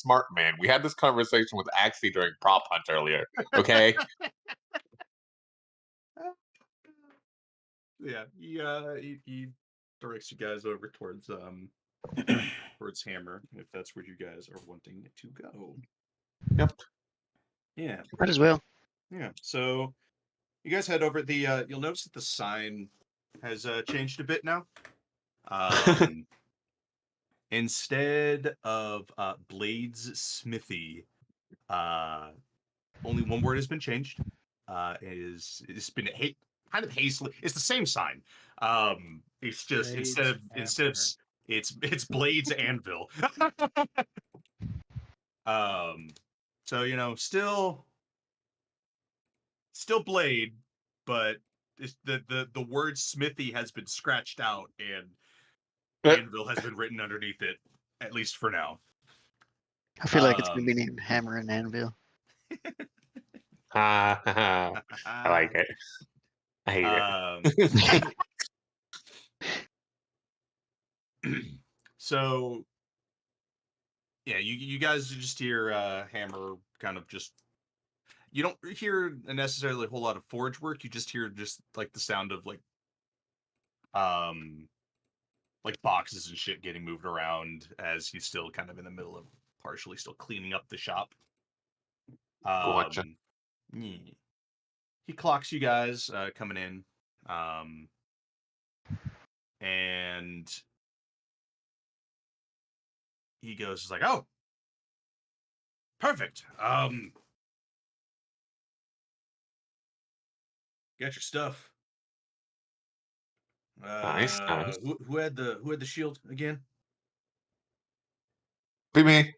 smart man. We had this conversation with Axie during prop hunt earlier. Okay. Yeah, he directs you guys over towards towards Hammer if that's where you guys are wanting to go. Yep. Yeah, Might as well. yeah. So you guys head over. You'll notice that the sign has changed a bit now. Um, Instead of Blades Smithy, uh, only one word has been changed. It's been kind of hastily. It's the same sign. It's just it's Blades Anvil. um, so still Blade, but the word Smithy has been scratched out and Anvil has been written underneath it, at least for now. I feel like it's gonna be Um, named Hammer and Anvil. I like it. I hate um, it. so yeah, you guys just hear Hammer kind of just. You don't hear necessarily a whole lot of forge work. You just hear just like the sound of um like boxes and shit getting moved around as he's still kind of in the middle of partially still cleaning up the shop. Gotcha. Yeah. He clocks you guys coming in, and he goes, "He's like, oh, perfect. Got your stuff. Nice, nice. Who had the shield again? Be me.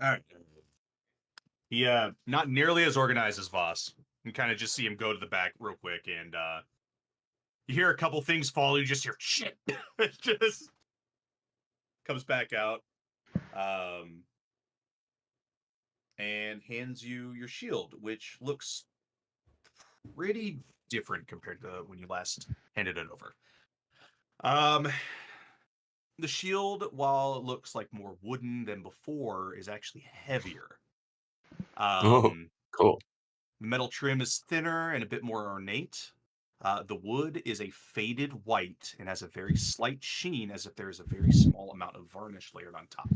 All right. He not nearly as organized as Voss. You kind of just see him go to the back real quick, and you hear a couple things fall. You just hear shit. It just comes back out, um, and hands you your shield, which looks pretty different compared to when you last handed it over. Um, the shield, while it looks like more wooden than before, is actually heavier. Oh, Um, cool. The metal trim is thinner and a bit more ornate. The wood is a faded white and has a very slight sheen, as if there is a very small amount of varnish layered on top.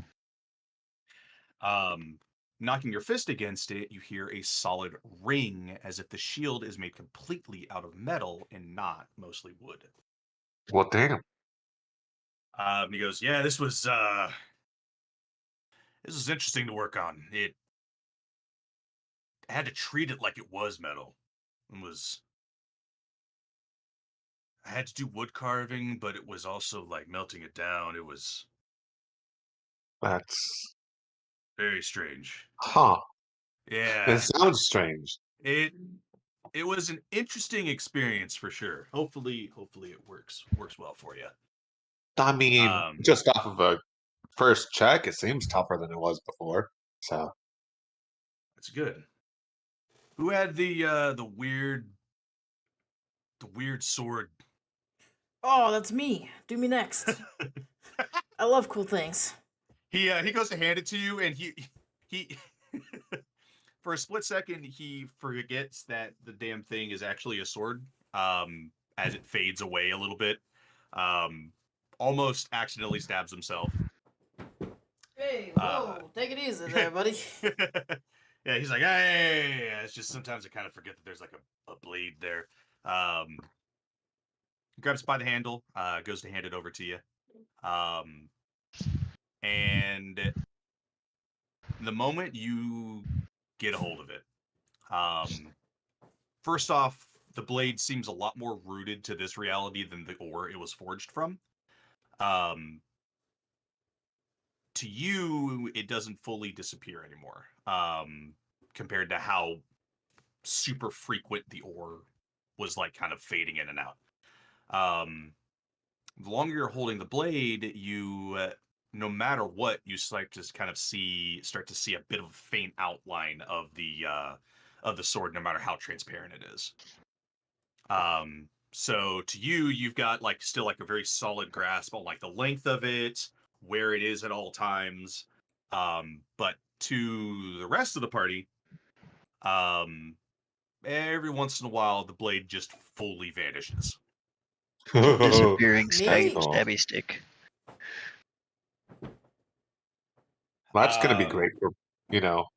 Um, Knocking your fist against it, you hear a solid ring, as if the shield is made completely out of metal and not mostly wood. Well, damn. He goes, "Yeah, this was interesting to work on. It I had to treat it like it was metal. It was I had to do wood carving, but it was also like melting it down. It was That's very strange. huh. It Yeah, sounds strange. it it was an interesting experience for sure. Hopefully it works well for you. I mean, Um, just off of a first check, it seems tougher than it was before. So that's good. Who had the weird sword? Oh, that's me. Do me next. I love cool things. He goes to hand it to you, and he for a split second he forgets that the damn thing is actually a sword. As it fades away a little bit, um, almost accidentally stabs himself. Hey, Uh, whoa, take it easy there, buddy. yeah, he's like, hey, it's just sometimes I kind of forget that there's like a blade there. Um, Grabs by the handle, goes to hand it over to you. Um, and the moment you get a hold of it, um, first off, the blade seems a lot more rooted to this reality than the ore it was forged from. Um, to you, it doesn't fully disappear anymore, compared to how super frequent the ore was like kind of fading in and out. Um, the longer you're holding the blade, no matter what, you start to kind of start to see a bit of a faint outline of the sword, no matter how transparent it is. So to you, you've got like still like a very solid grasp on like the length of it, where it is at all times. But To the rest of the party, every once in a while the blade just fully vanishes. Disappearing Me? stabby stick. That's gonna be Um, great for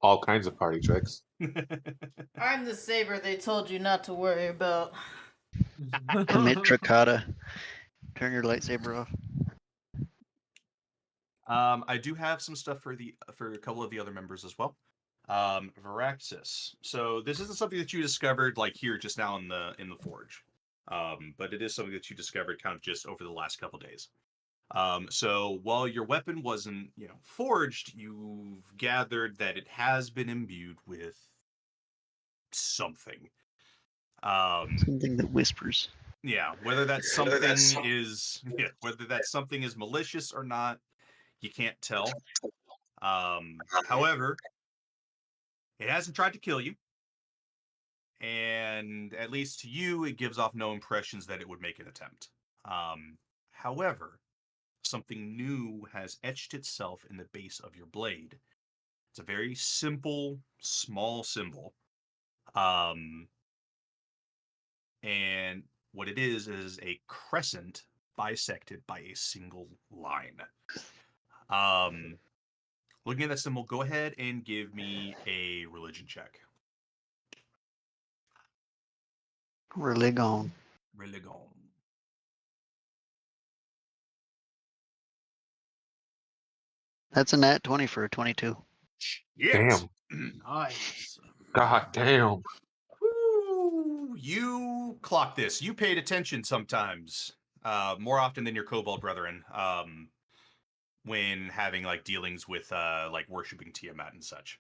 all kinds of party tricks. I'm the saber they told you not to worry about. Commit Tricata. Turn your lightsaber off. I do have some stuff for a couple of the other members as well. Varaxis. So this isn't something that you discovered like here just now in the forge, but it is something that you discovered kind of just over the last couple days. So while your weapon wasn't forged, you've gathered that it has been imbued with something. Something that whispers. Yeah, whether that something is whether that something is malicious or not, you can't tell. However, it hasn't tried to kill you, and at least to you, it gives off no impressions that it would make an attempt. However, something new has etched itself in the base of your blade. It's a very simple, small symbol. And what it is a crescent bisected by a single line. Looking at that symbol, go ahead and give me a religion check. Religion. Religion. That's a nat 20 for a 22. Yes. Damn. Nice. God damn. Woo! You clocked this. You paid attention sometimes, more often than your kobold brethren, when having like dealings with like worshiping Tiamat and such.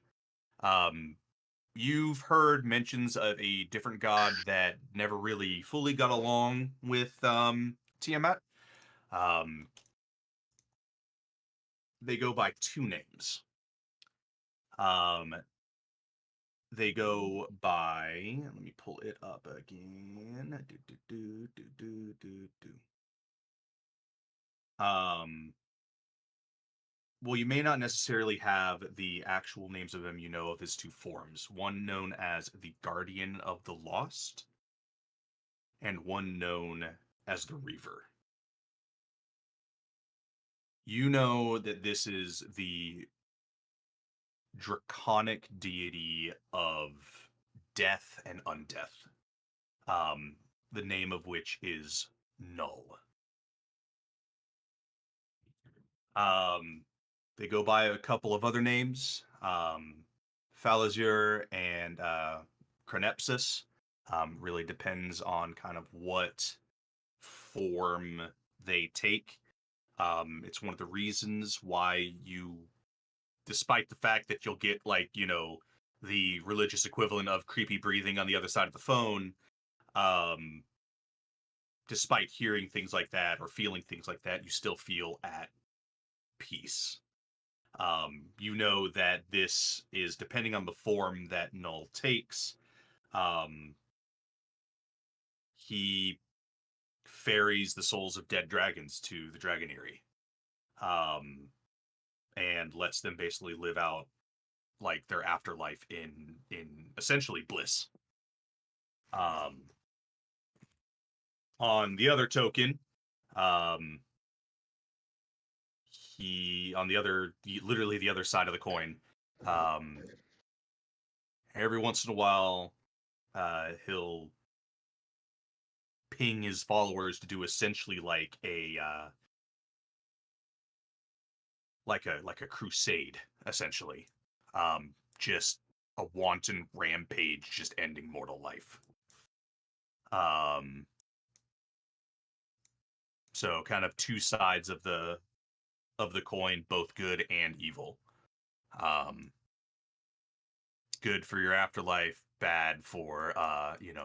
You've heard mentions of a different god that never really fully got along with Tiamat. They go by two names. They go by. Let me pull it up again. Well, you may not necessarily have the actual names of them. You know of his two forms. One known as the Guardian of the Lost, and one known as the Reaver. You know that this is the draconic deity of death and undeath, the name of which is Null. They go by a couple of other names, Falazur and Chronepsis. Really depends on kind of what form they take. It's one of the reasons why you, despite the fact that you'll get like, the religious equivalent of creepy breathing on the other side of the phone, despite hearing things like that or feeling things like that, you still feel at peace. You know that this is depending on the form that Null takes. He ferries the souls of dead dragons to the Dragon Eyrie, and lets them basically live out like their afterlife in essentially bliss. On the other token, he on the other, literally the other side of the coin, every once in a while, he'll ping his followers to do essentially like a crusade, essentially, just a wanton rampage, just ending mortal life. So kind of two sides of the coin, both good and evil. Good for your afterlife, bad for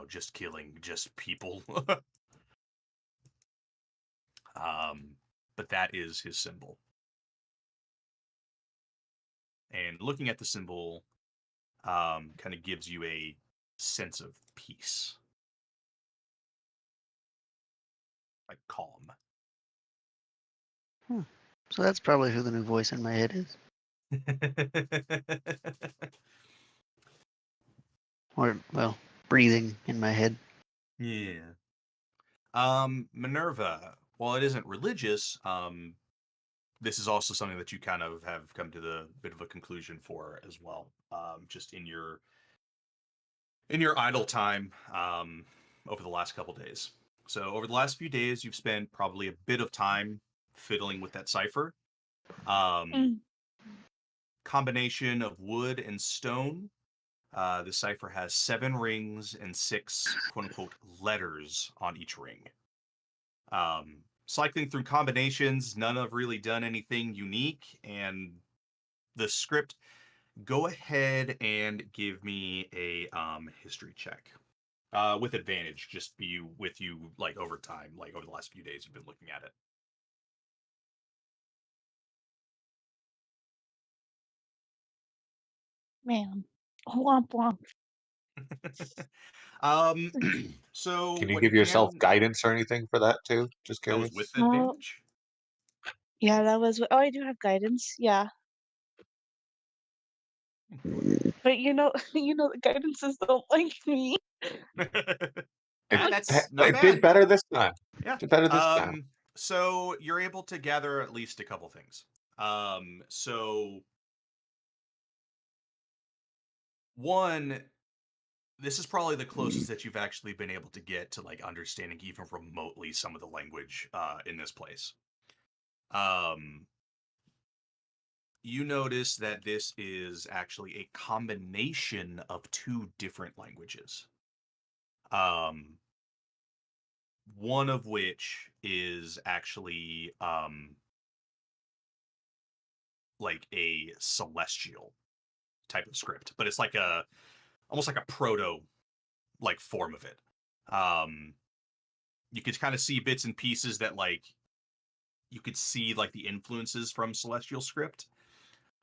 just killing just people. But that is his symbol. And looking at the symbol kind of gives you a sense of peace. Like calm. So that's probably who the new voice in my head is. Or, well, breathing in my head. Yeah. Minerva, while it isn't religious, this is also something that you kind of have come to the bit of a conclusion for as well. Just in your idle time, over the last couple days. So over the last few days, you've spent probably a bit of time fiddling with that cipher. Mm. Combination of wood and stone. The cipher has 7 rings and 6 quote unquote letters on each ring. Cycling through combinations, none have really done anything unique. And the script, go ahead and give me a history check. With advantage, just be with you like over time, like over the last few days you've been looking at it. Man. Womp womp. um, so Can you what give you yourself can, guidance or anything for that too? Just that was with curious. advantage. Yeah, that was. Oh, I do have guidance. Yeah, but the guidances don't like me. That's not It did bad. better this time. Yeah. Did better this time. So you're able to gather at least a couple things. So one, this is probably the closest that you've actually been able to get to like understanding even remotely some of the language in this place. You notice that this is actually a combination of 2 different languages. One of which is actually like a celestial type of script, but it's like almost like a proto like form of it. You could kind of see bits and pieces that like you could see like the influences from celestial script.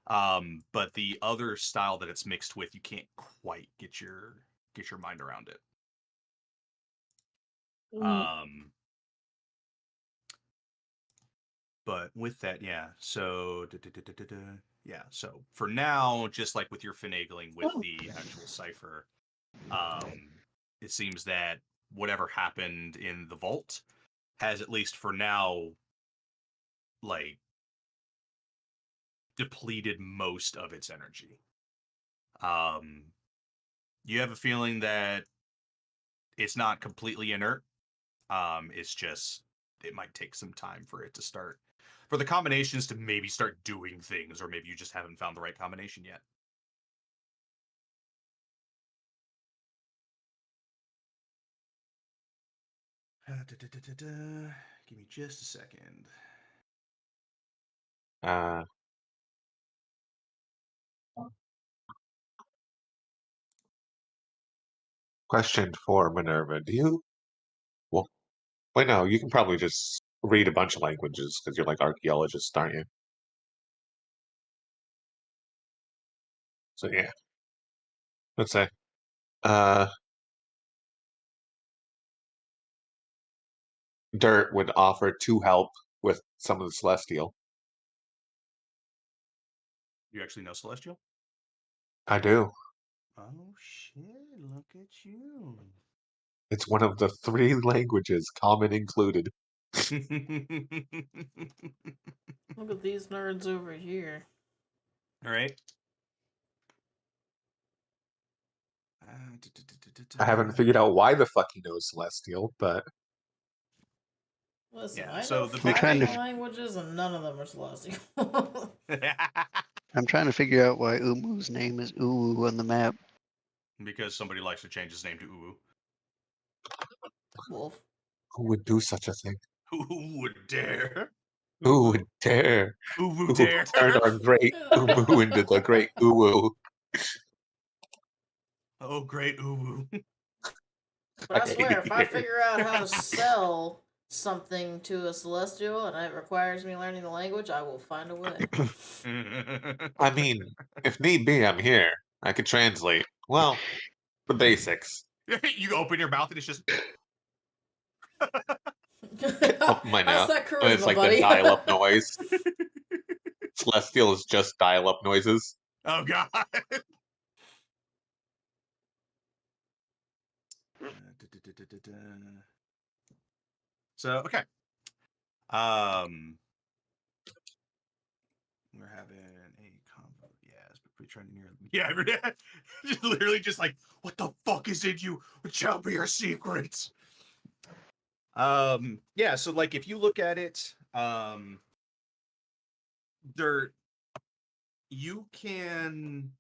But the other style that it's mixed with, you can't quite get your mind around it. Mm. But with that, yeah. So yeah. So for now, just like with your finagling with the actual cipher, it seems that whatever happened in the vault has, at least for now, like depleted most of its energy. You have a feeling that it's not completely inert. It's just it might take some time for it to start, for the combinations to maybe start doing things, or maybe you just haven't found the right combination yet. Give me just a second. Question for Minerva. Do you? Well, wait, no. You can probably just read a bunch of languages because you're like archaeologists, aren't you? So yeah. Let's say. Dirt would offer to help with some of the celestial. You actually know Celestial? I do. Oh shit, look at you. It's one of the 3 languages, common included. Look at these nerds over here. All right. I haven't figured out why the fuck he knows celestial, but Listen, Yeah, I so know the 5 trying to languages and none of them are celestial. I'm trying to figure out why Umu's name is Uwu on the map. because somebody likes to change his name to Uwu. Wolf. who would do such a thing? Who would dare? Who would dare? Uwu Who dare. would turn our great Umu into the great Uwu? Oh, great Uwu. But I hate swear, if I it. figure out how to sell something to a celestial and it requires me learning the language, I will find a way. I mean, if need be, I'm here. I could translate. Well, the basics. You open your mouth and it's just Open my How's mouth. that It's charisma, like buddy? the dial-up noise. Celestial is just dial-up noises. Oh god. So okay. We're having a combo. Yes, but we're trying to near. Yeah, just literally just like, what the fuck is in you? Tell me your secrets. Yeah, so like if you look at it, there you can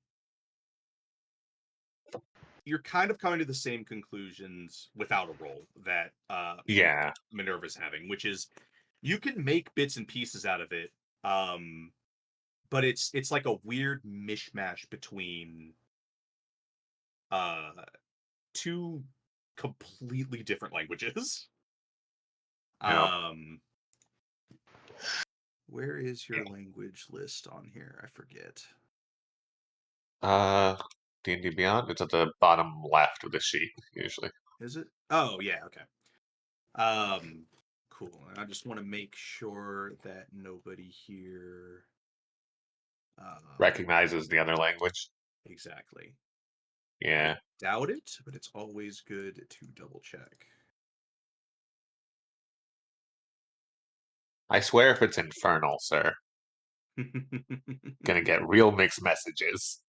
you're kind of coming to the same conclusions without a roll that Yeah. Minerva's having, which is you can make bits and pieces out of it, but it's like a weird mishmash between two completely different languages. Yeah. Where is your language list on here? I forget. D&D Beyond. It's at the bottom left of the sheet usually. Is it? Oh yeah, okay. Cool. I just want to make sure that nobody here Recognizes the other language. exactly. Yeah. Doubt it, but it's always good to double check. I swear if it's infernal, sir, gonna get real mixed messages.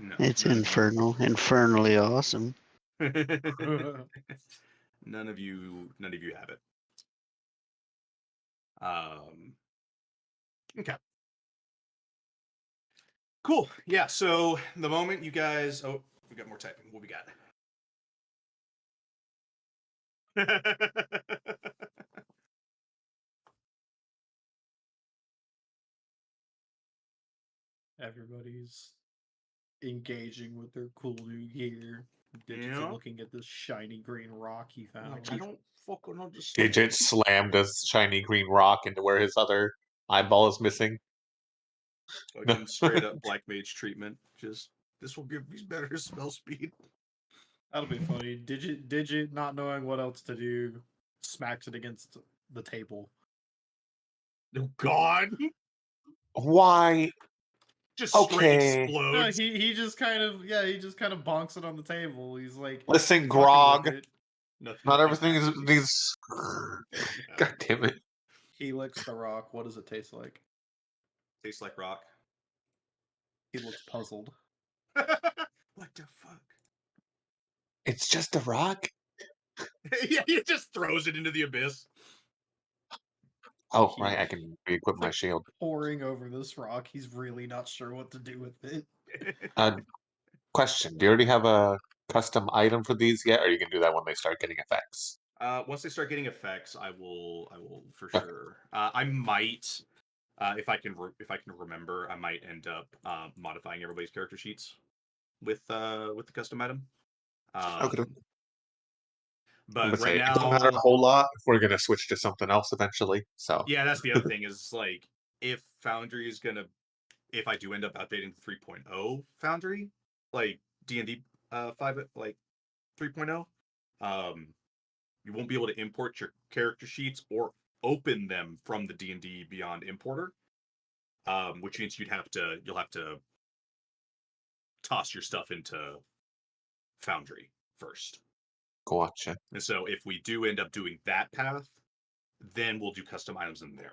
No, It's none infernal, infernally awesome. none of you have it. Okay. Cool. Yeah, so the moment you guys we got more typing. What we got? Everybody's engaging with their cool new gear. Digits Yeah. are looking at this shiny green rock he found. I don't fucking understand. Digit slammed a shiny green rock into where his other eyeball is missing. Fucking straight up black mage treatment. Just this will give me better spell speed. That'll be funny. Digit, not knowing what else to do, smacks it against the table. Oh god. Why? Just straight Okay. No, explodes. he just kind of bonks it on the table. He's like, Listen, fucking Grog. with it. Not everything is happens. needs. God damn it! He licks the rock. What does it taste like? Tastes like rock. He looks puzzled. What the fuck? It's just a rock. Yeah, he just throws it into the abyss. Oh, He- right. I can re-equip my shield. Poring over this rock, he's really not sure what to do with it. Question: do you already have a custom item for these yet, or are you can do that when they start getting effects? Once they start getting effects, I will for Okay. sure. I might, if I can remember, I might end up modifying everybody's character sheets with the custom item. Okay. But right Say, it now, doesn't matter a whole lot if we're gonna switch to something else eventually. So yeah, that's the other thing is like if Foundry is gonna, if I do end up updating the 3.0 Foundry, like D&D 5 like 3.0, you won't be able to import your character sheets or open them from the D&D Beyond importer, which means you'll have to toss your stuff into Foundry first. gotcha. And so if we do end up doing that path, then we'll do custom items in there.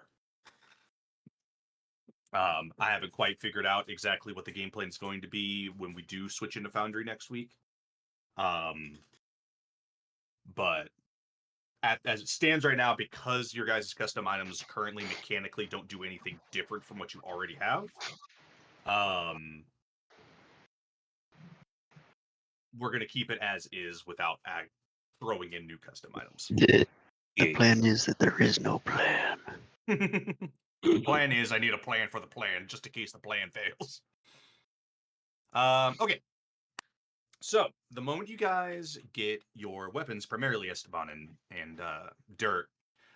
I haven't quite figured out exactly what the game plan is going to be when we do switch into Foundry next week. But as it stands right now, because your guys' custom items currently mechanically don't do anything different from what you already have, we're going to keep it as is without throwing in new custom items. The plan is that there is no plan. The plan is I need a plan for the plan, just in case the plan fails. Okay. So, the moment you guys get your weapons, primarily Esteban and Dirt,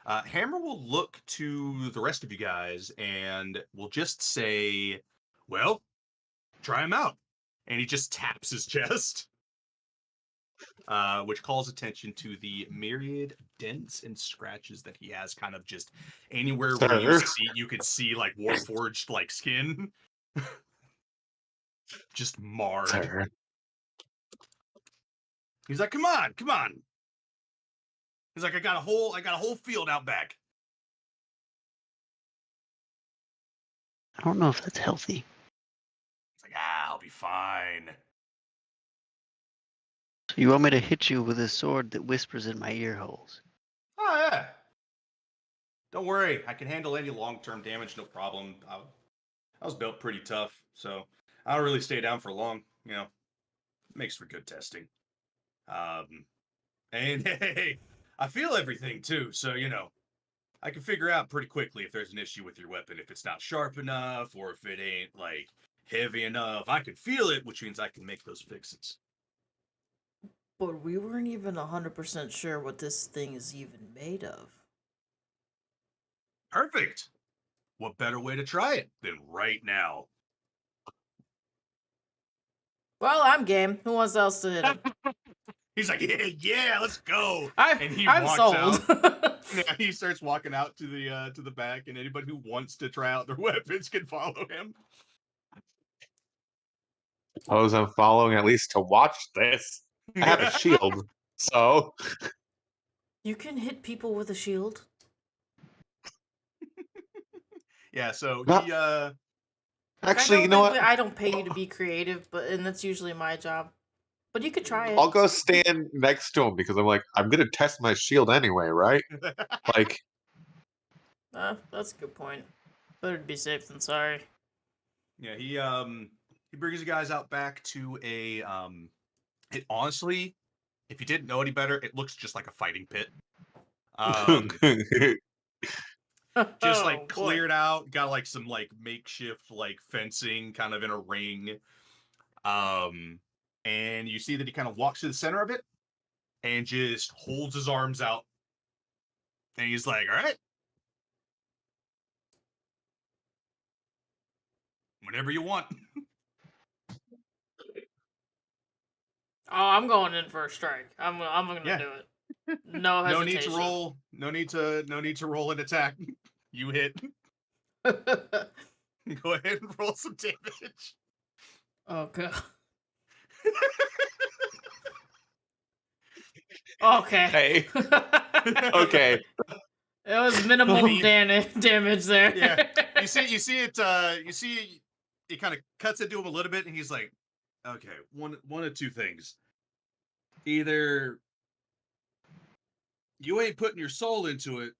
Hammer will look to the rest of you guys and will just say, well, try them out. And he just taps his chest. which calls attention to the myriad dents and scratches that he has, kind of just anywhere where you could see like warforged like skin, just marred. Sir. He's like, "Come on, come on." He's like, I got a whole field out back. I don't know if that's healthy. It's like, I'll be fine. So you want me to hit you with a sword that whispers in my ear holes? Oh yeah. Don't worry, I can handle any long-term damage, no problem. I was built pretty tough, so I don't really stay down for long. You know, makes for good testing. And hey, I feel everything too, so you know, I can figure out pretty quickly if there's an issue with your weapon, if it's not sharp enough, or if it ain't like heavy enough. I can feel it, which means I can make those fixes. But we weren't even 100% sure what this thing is even made of. Perfect. What better way to try it than right now? Well, I'm game. Who wants else to hit him? He's like, yeah, let's go. I'm walks sold. out. Yeah, he starts walking out to the back, and anybody who wants to try out their weapons can follow him. Suppose I'm following at least to watch this. I have a shield, so You can hit people with a shield. Yeah, so Well, he actually, you know what? I don't pay you to be creative, and that's usually my job. But you could try it. I'll go stand next to him because I'm like, I'm gonna test my shield anyway, right? Like, That's a good point. Better to be safe than sorry. Yeah, he brings you guys out back to a it honestly, if you didn't know any better, it looks just like a fighting pit. Just like cleared out, got like some like makeshift like fencing kind of in a ring. And you see that he kind of walks to the center of it and just holds his arms out. And he's like, all right. Whenever you want. Oh, I'm going in for a strike. I'm gonna Yeah. do it. No hesitation. No need to roll. No need to roll an attack. You hit. Go ahead and roll some damage. Oh god. Okay. hey, okay. It was minimum damage there. Yeah. You see it kind of cuts into him a little bit, and he's like, okay, one of two things. Either you ain't putting your soul into it,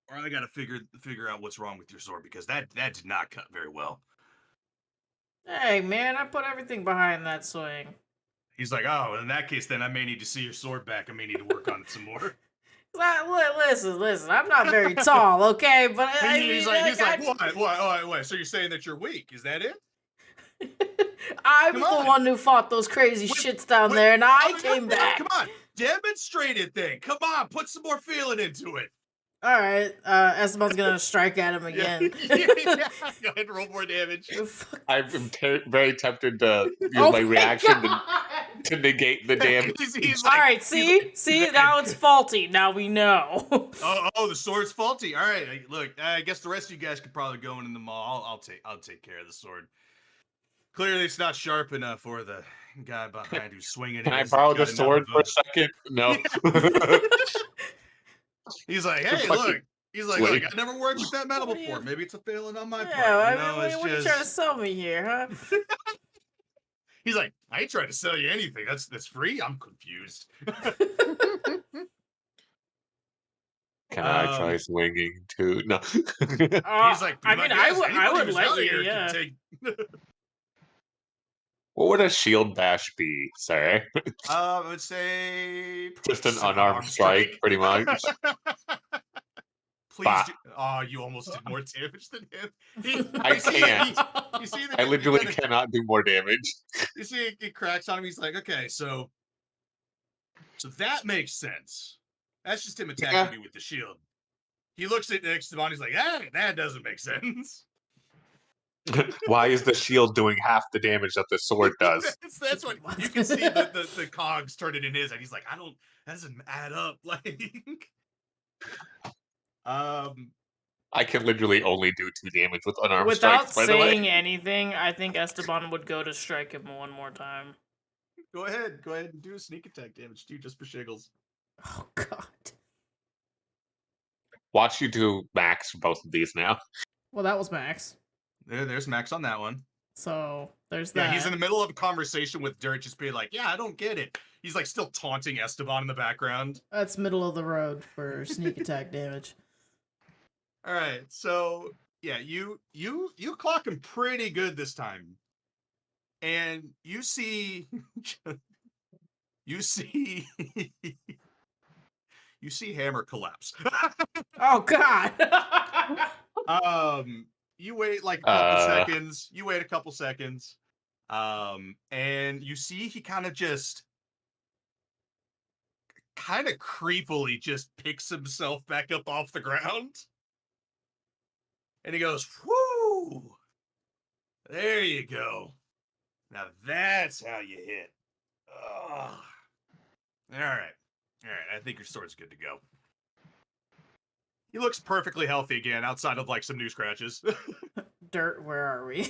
or I gotta figure out what's wrong with your sword, because that did not cut very well. Hey man, I put everything behind that swing. He's like, oh, in that case, then I may need to see your sword back. I may need to work on it some more. Listen. I'm not very tall, okay? But he's like, what? So you're saying that you're weak? Is that it? I'm the one who fought those crazy shits down there, and I came back. Come on, demonstrate it then. Come on, put some more feeling into it. All right, Esteban's gonna strike at him again. Go ahead and roll more damage. I'm very tempted to use my reaction to negate the damage. He's all right, see, now it's faulty. Now we know. Oh, the sword's faulty. All right, look, I guess the rest of you guys could probably go in the mall. I'll take care of the sword. Clearly, it's not sharp enough for the guy behind who's swinging. Can I borrow the sword for a second? No. He's like, hey, look. He's like, look, I never worked with that metal before. Maybe it's a failing on my part. What are you trying to sell me here, huh? He's like, I ain't trying to sell you anything. That's free. I'm confused. Can I try swinging too? No. He's like, I would let you. Yeah. What would a shield bash be, sir? I would say just an unarmed strike, pretty much. Please do. Oh, you almost did more damage than him. I can't. I literally kinda, cannot do more damage. You see, it cracks on him. He's like, okay, so that makes sense. That's just him attacking me with the shield. He looks at next to him. He's like, that doesn't make sense. Why is the shield doing half the damage that the sword does? That's what you can see the cogs turning in his head. He's like, I don't, that doesn't add up. Like, I can literally only do 2 damage with unarmed Without strikes, by the way. saying anything, I think Esteban would go to strike him one more time. go ahead and do a sneak attack damage too, just for shiggles. Oh God. Watch you do max for both of these now. Well, that was Max. There's Max on that one. So there's Yeah, that. he's in the middle of a conversation with Dirt, just being like, "Yeah, I don't get it." He's like still taunting Esteban in the background. That's middle of the road for sneak attack damage. All right, so yeah, you clock him pretty good this time, and you see, you see, you see Hammer collapse. Oh God. You wait like a couple seconds. You wait a couple seconds, and you see he kind of creepily just picks himself back up off the ground. And he goes, whoo! There you go. Now that's how you hit. Ugh. All right. I think your sword's good to go. He looks perfectly healthy again, outside of like some new scratches. Dirt, where are we?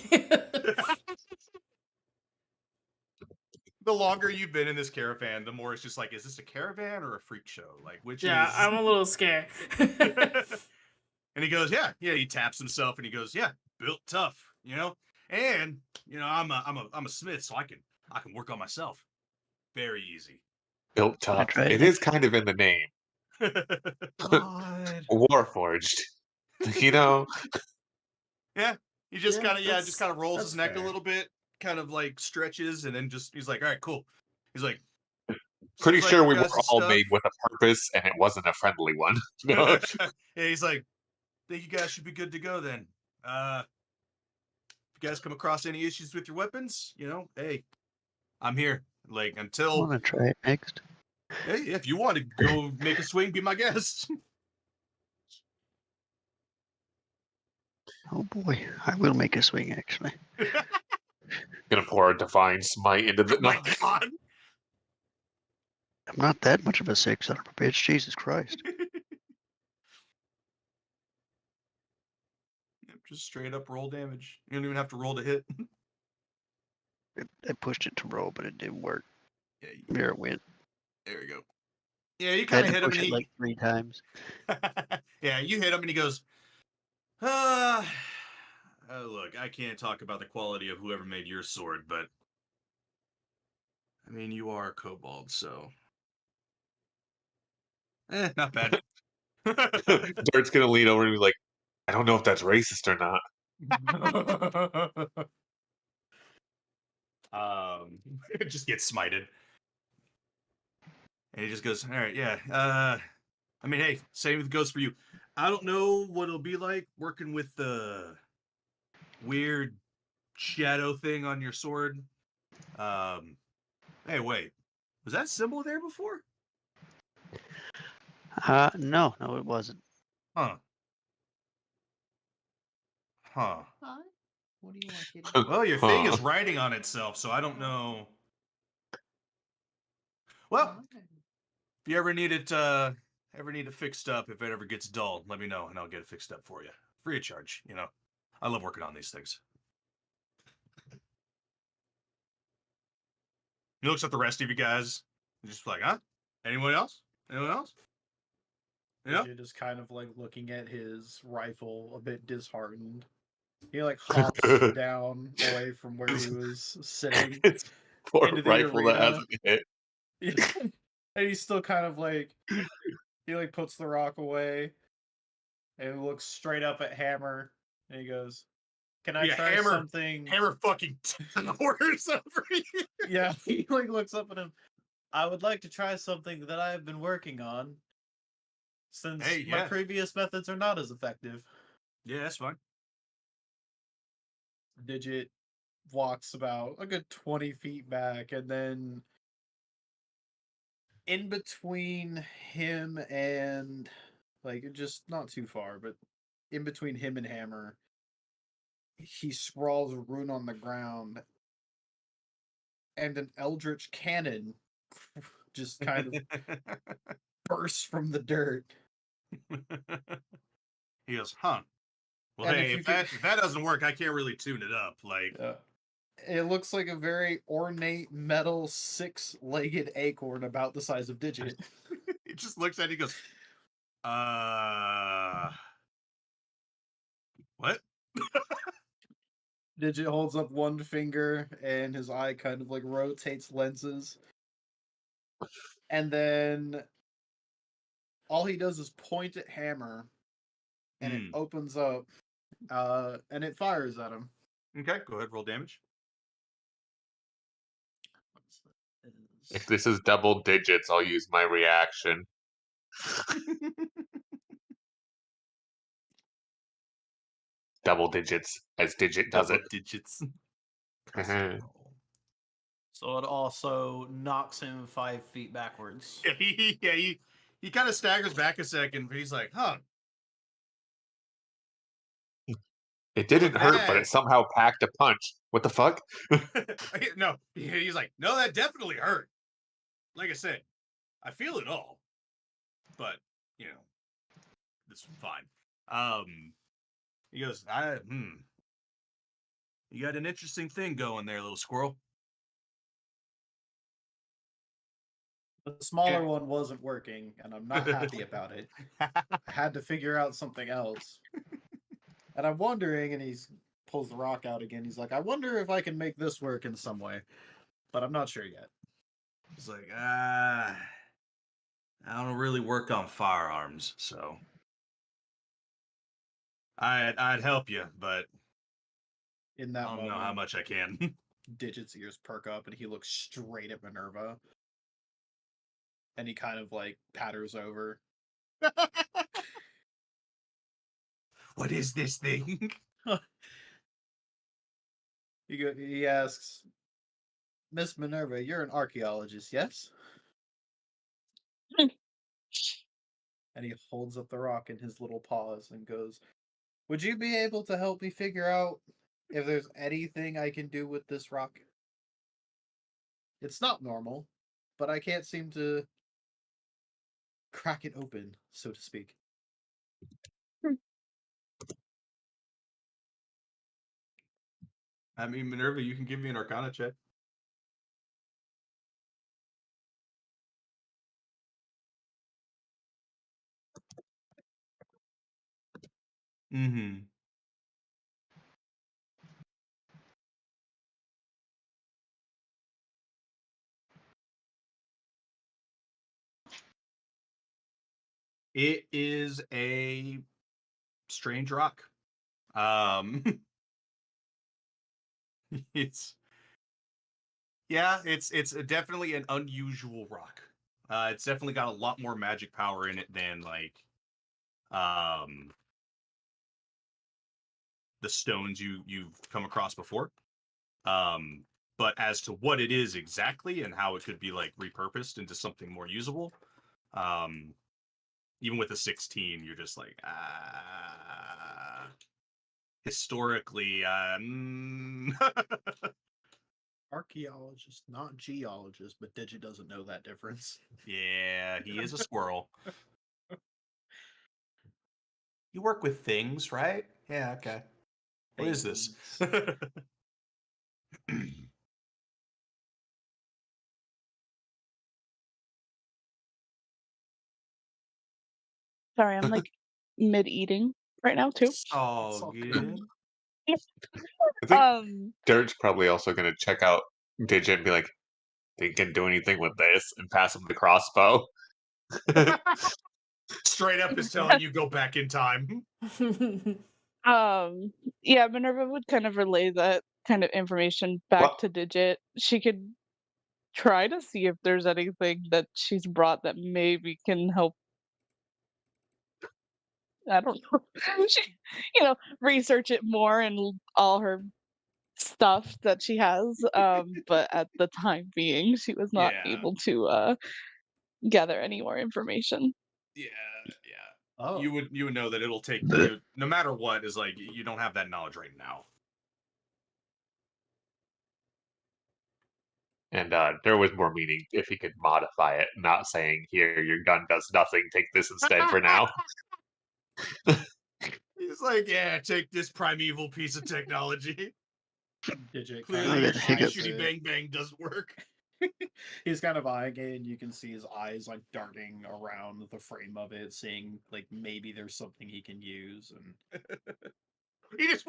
The longer you've been in this caravan, the more it's just like, is this a caravan or a freak show? Like, which Yeah, is... I'm a little scared. And he goes, yeah. He taps himself and he goes, yeah, built tough, you know? And, you know, I'm a smith, so I can work on myself. Very easy. Built tough. try it It next. is kind of in the name. God. Warforged. You know? Yeah. He just Yeah, kind of rolls that's his neck fair. a little bit, kind of like stretches, and then he's like, all right, cool. He's like, Pretty "Seems like sure you we were got some all stuff." made with a purpose, and it wasn't a friendly one. No. Yeah, he's like, think you guys should be good to go then. If you guys come across any issues with your weapons, you know, hey, I'm here. Like, I until, want to try it next. hey, if you want to go make a swing, be my guest. Oh boy, I will make a swing actually. Gonna pour a divine smite into the. Oh my God. I'm not that much of a sick son of a bitch. Jesus Christ. Just straight up roll damage. You don't even have to roll to hit. I pushed it to roll, but it didn't work. Yeah, There it went. there we go. Yeah, you I kind had of to hit him push and it he... like 3 times. Yeah, you hit him and he goes, look, I can't talk about the quality of whoever made your sword, but I mean, you are a kobold, so not bad. Dirt's gonna lean over and be like, I don't know if that's racist or not. Just gets smited. And he just goes, all right, yeah. I mean, hey, same goes for you. I don't know what it'll be like working with the weird shadow thing on your sword. Hey, wait. Was that symbol there before? No, it wasn't. Huh. What do you want, kitty? Well, your thing Huh. is writing on itself, so I don't know. Well, if you ever need it fixed up, if it ever gets dull, let me know and I'll get it fixed up for you. Free of charge, you know. I love working on these things. He looks at the rest of you guys. He's just like, huh? Anyone else? Anyone else? Yeah. You're just kind of like looking at his rifle, a bit disheartened. He like hops down away from where he was sitting It's poor into the rifle that arena. hasn't hit. And he's still kind of like, he like puts the rock away and looks straight up at Hammer and he goes, "Can I Yeah, try Hammer- something?" Hammer fucking towers over you. Yeah, he like looks up at him. "I would like to try something that I've been working on, since Hey, my yeah. previous methods are not as effective." Yeah, that's fine. Digit walks about a good 20 feet back, and then in between him and, like, just not too far, but in between him and Hammer, he scrawls a rune on the ground, and an eldritch cannon just kind of bursts from the dirt. He goes, huh. Well, And hey, if you if that doesn't work, I can't really tune it up. Like, it looks like a very ornate metal 6-legged acorn about the size of Digit. he just looks at it, he goes, what? Digit holds up one finger, and his eye kind of like rotates lenses. And then all he does is point at Hammer, and it opens up, and it fires at him. Okay, go ahead, roll damage. If this is double digits, I'll use my reaction. Double digits, as Digit does Double it. digits. So it also knocks him 5 feet backwards. He kind of staggers back a second, but he's like, huh. It didn't hurt, but that- it somehow packed a punch. What the fuck? No, he's like, no, that definitely hurt. Like I said, I feel it all. But, you know, this is fine. He goes, you got an interesting thing going there, little squirrel. The smaller one wasn't working, and I'm not happy about it. I had to figure out something else. And I'm wondering, and he pulls the rock out again. He's like, I wonder if I can make this work in some way. But I'm not sure yet. He's like, I don't really work on firearms, so I'd help you, but In that I don't moment, know how much I can. Digit's ears perk up, and he looks straight at Minerva. And he kind of like patters over. What is this thing? He asks, Miss Minerva, you're an archaeologist, yes? And he holds up the rock in his little paws and goes, would you be able to help me figure out if there's anything I can do with this rock? It's not normal, but I can't seem to crack it open, so to speak. I mean, Minerva, you can give me an Arcana check. Mm-hmm. It is a strange rock. It's definitely an unusual rock. It's definitely got a lot more magic power in it than like the stones you've come across before. But as to what it is exactly and how it could be like repurposed into something more usable, even with a 16, you're just like, historically, Archaeologist, not geologist, but Digi doesn't know that difference. yeah, he is a squirrel. You work with things, right? Yeah, okay. What is this? Sorry, I'm like mid eating right now too. Oh, good. I think Um, Dirt's probably also going to check out Digit and be like, think can do anything with this, and pass him the crossbow. Straight up is telling you go back in time. yeah, Minerva would kind of relay that kind of information back Well- to Digit. She could try to see if there's anything that she's brought that maybe can help. I don't know. She, research it more and all her stuff that she has. But at the time being, she was not Yeah. able to gather any more information. Yeah. Oh. You would know that it'll take no matter what, is like you don't have that knowledge right now. And there was more meaning if he could modify it, not saying, here, your gun does nothing, take this instead for now. He's like, yeah, take this primeval piece of technology. Digit Oh, Clearly, I your got shooty hiccups. shooty bang bang doesn't work. He's kind of eyeing it, and you can see his eyes like darting around the frame of it, seeing like maybe there's something he can use. And He just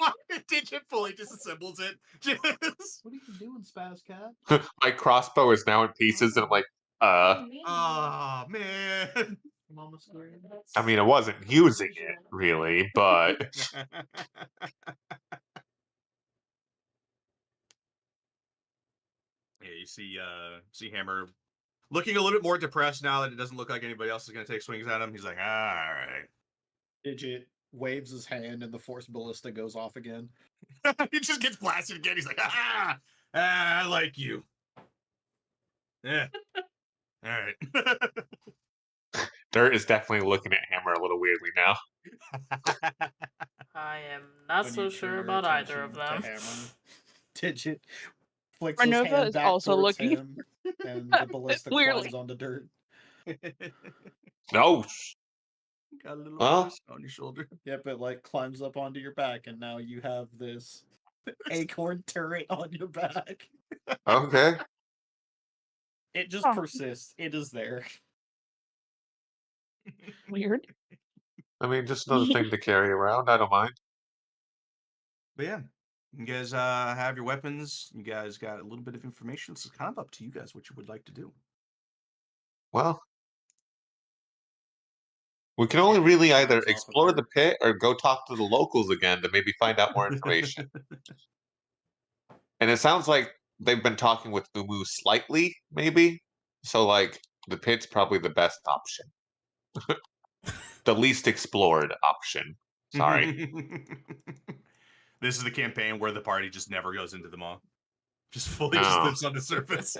Digit fully disassembles it. Just, what are you doing, Spaz Cat? My crossbow is now in pieces, and I'm like, oh man. Mama square. I mean, I wasn't using it, really, but... Yeah, you see Hammer looking a little bit more depressed now that it doesn't look like anybody else is going to take swings at him. He's like, all right. Digit waves his hand, and the force ballista goes off again. He just gets blasted again. He's like, I like you. Yeah. All right. Dirt is definitely looking at Hammer a little weirdly now. I am not When so you sure turn your about either of attention to them. Hammer, Digit flicks his Minerva hand is back also towards looking him, and the ballista weirdly. climbs onto Dirt. No! Got a little Well. voice on your shoulder. Yep, it like climbs up onto your back, and now you have this acorn turret on your back. Okay. It just Huh. persists. It is there. Weird. I mean, just another thing to carry around. I don't mind. But yeah, you guys have your weapons. You guys got a little bit of information. It's kind of up to you guys what you would like to do. Well, we can only really either Climbs off of explore the Dirt. pit or go talk to the locals again to maybe find out more information. And it sounds like they've been talking with Umu slightly, maybe. So, like, the pit's probably the best option. The least explored option. Sorry. This is the campaign where the party just never goes into the mall. Just fully No. just lives on the surface.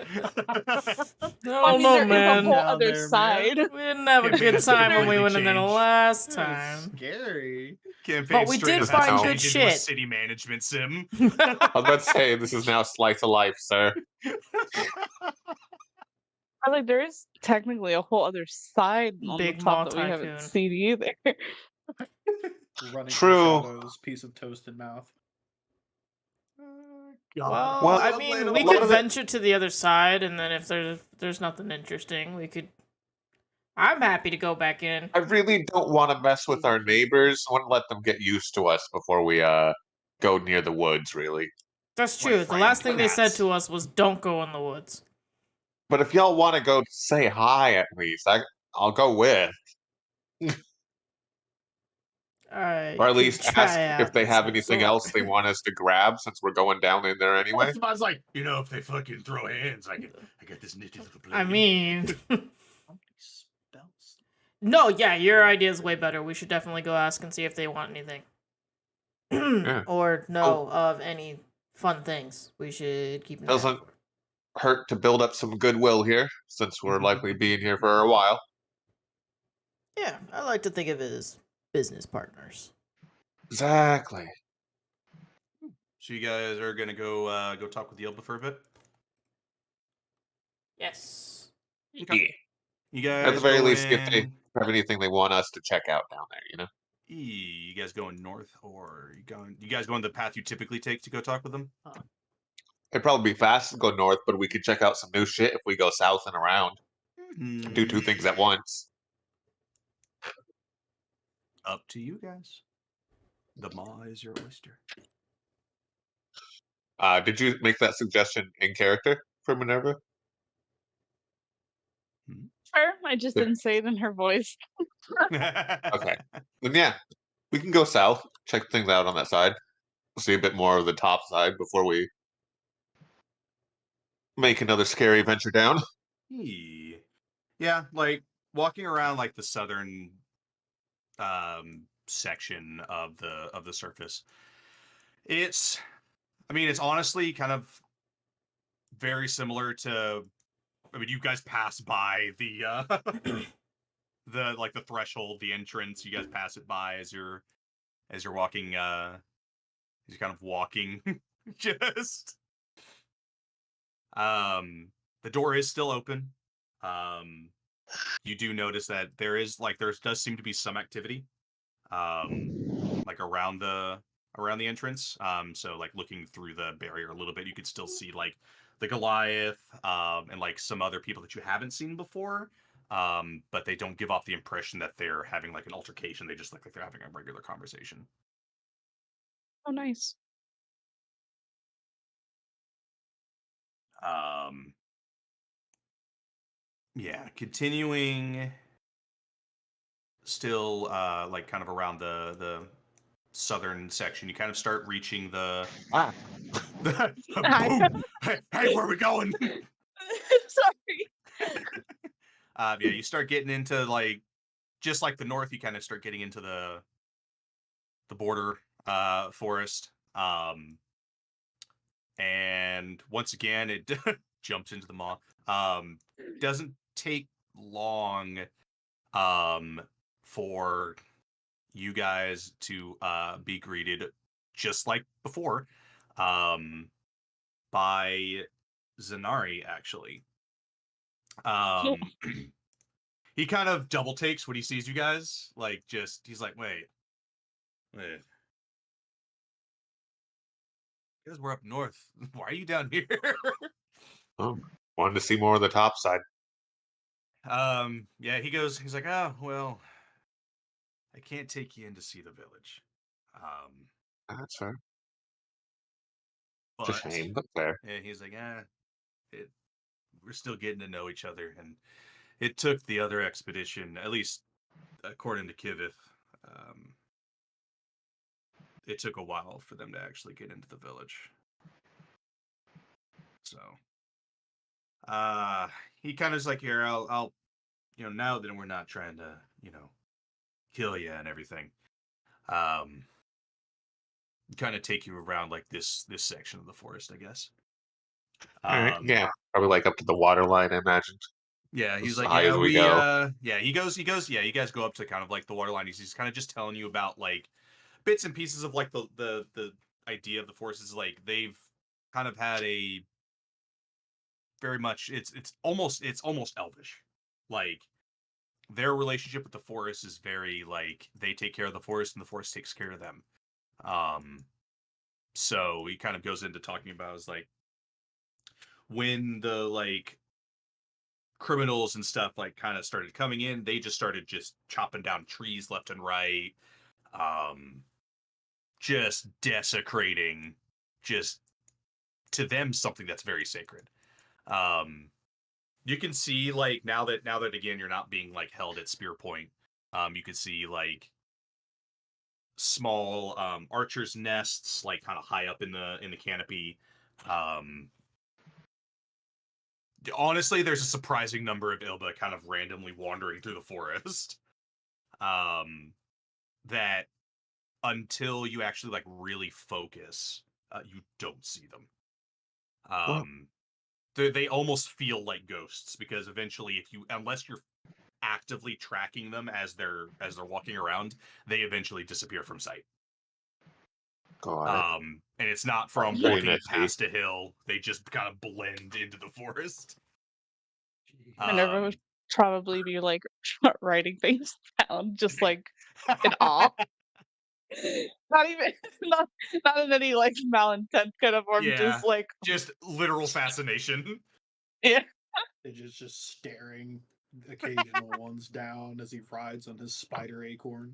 No, I mean, no, there is a man. whole Down other there, man. side. We didn't have a Campaign good has time when we completely went in there changed. last It's time. scary. Campaign But we straight did up has find to good change into a shit. city management sim. I was about to say, this is now slice of life, sir. I like there is technically a whole other side on the Big top mall that we haven't tycoon. seen either. Running True. through shadows, piece of toast in mouth. Well, Well, I I'm mean, laying we on lot could of it- venture to the other side, and then if there's nothing interesting, we could. I'm happy to go back in. I really don't want to mess with our neighbors. I want to let them get used to us before we go near the woods, really. That's Like true. The last thing friend they said cats. to us was, "Don't go in the woods." But if y'all want to go say hi at least, I'll go with. I Or at could least try ask if out they this have whole anything sort. else they want us to grab since we're going down in there anyway. Esteban's like, if they fucking throw hands, I got this nifty little blade. I mean, How many spells? no, yeah, your idea is way better. We should definitely go ask and see if they want anything, or know of any fun things. We should keep an eye out Doesn't for. hurt to build up some goodwill here since we're likely being here for a while. Yeah, I like to think of it as business partners. Exactly. So you guys are gonna go talk with Yelba for a bit. Yes. Yeah. You guys At the very going- least, if they have anything they want us to check out down there, you know? You guys going north, or you guys going the path you typically take to go talk with them? It'd probably be fast to go north, but we could check out some new shit if we go south and around. Do two things at once. Up to you guys. The maw is your oyster. Did you make that suggestion in character for Minerva? Sure, I just didn't say it in her voice. Okay. Then yeah, we can go south, check things out on that side, see a bit more of the top side before we make another scary venture down. Yeah, like walking around like the southern section of the surface. It's honestly kind of very similar to, you guys pass by the the threshold, the entrance. You guys pass it by as you're walking as you're kind of walking just The door is still open. You do notice that there does seem to be some activity, like around the entrance. So like looking through the barrier a little bit, you could still see like the Goliath, and like some other people that you haven't seen before. But they don't give off the impression that they're having like an altercation. They just look like they're having a regular conversation. Oh, nice. Yeah, continuing still like kind of around the southern section, you kind of start reaching the Ah, Hi. boom. Hey, where are we going? Sorry. Yeah, you start getting into like just like the north, you kind of start getting into the border forest. And once again it jumps into the maw. Doesn't take long for you guys to be greeted just like before, by Zanari actually. He kind of double takes when he sees you guys, like just he's like, wait, you guys were up north. Why are you down here? oh, wanted to see more of the top side. Yeah, he's like, oh, well, I can't take you in to see the village. That's fair. It's a But shame, but fair. yeah, he's like, we're still getting to know each other, and it took the other expedition, at least according to Kivith, it took a while for them to actually get into the village. So, he kind of is like, here, I'll, now that we're not trying to, kill you and everything, kind of take you around like this section of the forest, I guess. All right, yeah, probably like up to the water line, I imagined. Yeah, he's As like, high yeah, as we go. yeah, he goes, yeah, you guys go up to kind of like the water line. He's kind of just telling you about like bits and pieces of like the idea of the forest is like they've kind of had a very much it's almost elvish. Like their relationship with the forest is very like they take care of the forest and the forest takes care of them. So he kind of goes into talking about is like when the like criminals and stuff like kind of started coming in, they just started just chopping down trees left and right, just desecrating just to them something that's very sacred. You can see like now that again you're not being like held at spear point, you can see like small archers nests like kind of high up in the canopy. Honestly, there's a surprising number of Ilba kind of randomly wandering through the forest. That until you actually like really focus, you don't see them. Well, They almost feel like ghosts because eventually, unless you're actively tracking them as they're walking around, they eventually disappear from sight. got it. And it's not from Very walking nifty. past a hill; they just kind of blend into the forest. Minerva would probably be like writing things down, just like in awe. Not even not in any like malintent kind of form, Yeah, just like just literal fascination. yeah. They're just staring occasional ones down as he rides on his spider acorn.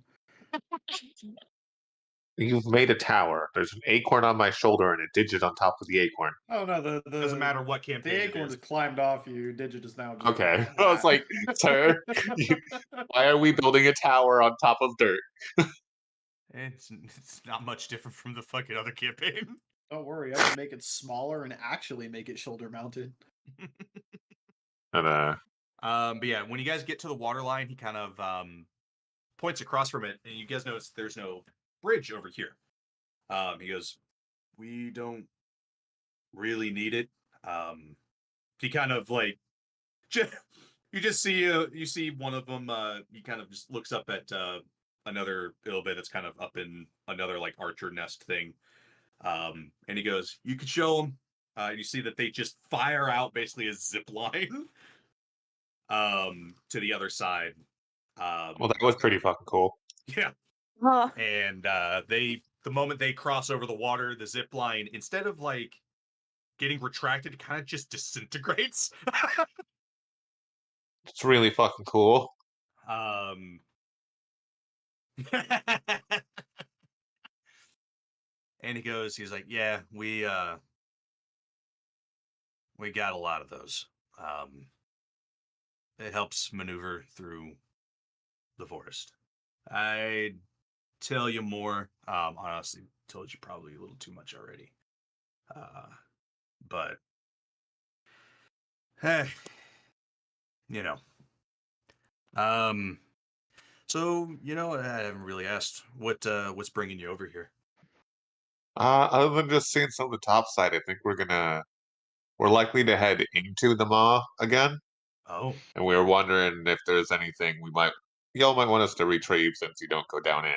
You've made a tower. There's an acorn on my shoulder and a digit on top of the acorn. Oh no, the Doesn't matter what the campaign it acorn is. has climbed off you. Digit is now just Okay. I was like, sir, why are we building a tower on top of dirt? It's not much different from the fucking other campaign. Don't worry, I can make it smaller and actually make it shoulder mounted. And But yeah, when you guys get to the water line, he kind of points across from it, and you guys notice there's no bridge over here. He goes, "We don't really need it." He kind of like, you just see you see one of them. He kind of just looks up at another Ilbe that's kind of up in another like archer nest thing. And he goes, "You could show him. You see that they just fire out basically a zip line to the other side. Well, that was pretty fucking cool. Yeah. Huh. And the moment they cross over the water, the zip line, instead of like getting retracted, it kind of just disintegrates. It's really fucking cool. And he's like, yeah, we got a lot of those. It helps maneuver through the forest. I'd tell you more. Honestly, told you probably a little too much already. But hey, you know. So I haven't really asked what's bringing you over here. Other than just seeing some of the top side, I think we're likely to head into the MAW again, Oh, and we were wondering if there's anything y'all might want us to retrieve since you don't go down in.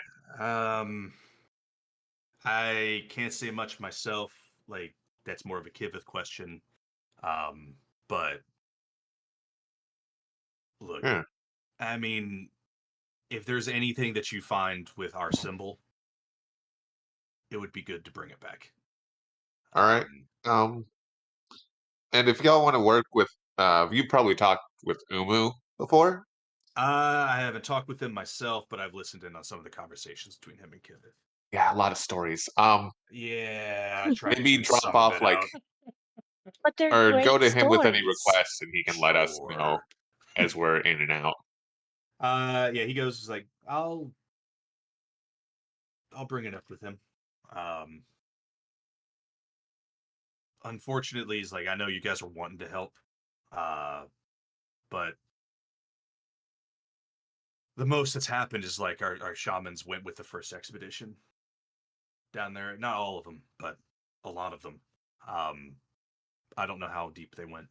I can't say much myself. Like that's more of a Kivith question. But look, Yeah. I mean, if there's anything that you find with our symbol, it would be good to bring it back. All right. And if y'all want to work with, you probably talked with Umu before. I haven't talked with him myself, but I've listened in on some of the conversations between him and Kivith. Yeah, a lot of stories. Yeah, I tried Maybe to drop some off of it out. But they're or great go to him with any stories. requests, and he can let us know Sure. as we're in and out. Yeah, he goes, he's like, I'll bring it up with him. Unfortunately, he's like, I know you guys are wanting to help, but the most that's happened is like our shamans went with the first expedition down there. Not all of them, but a lot of them. I don't know how deep they went.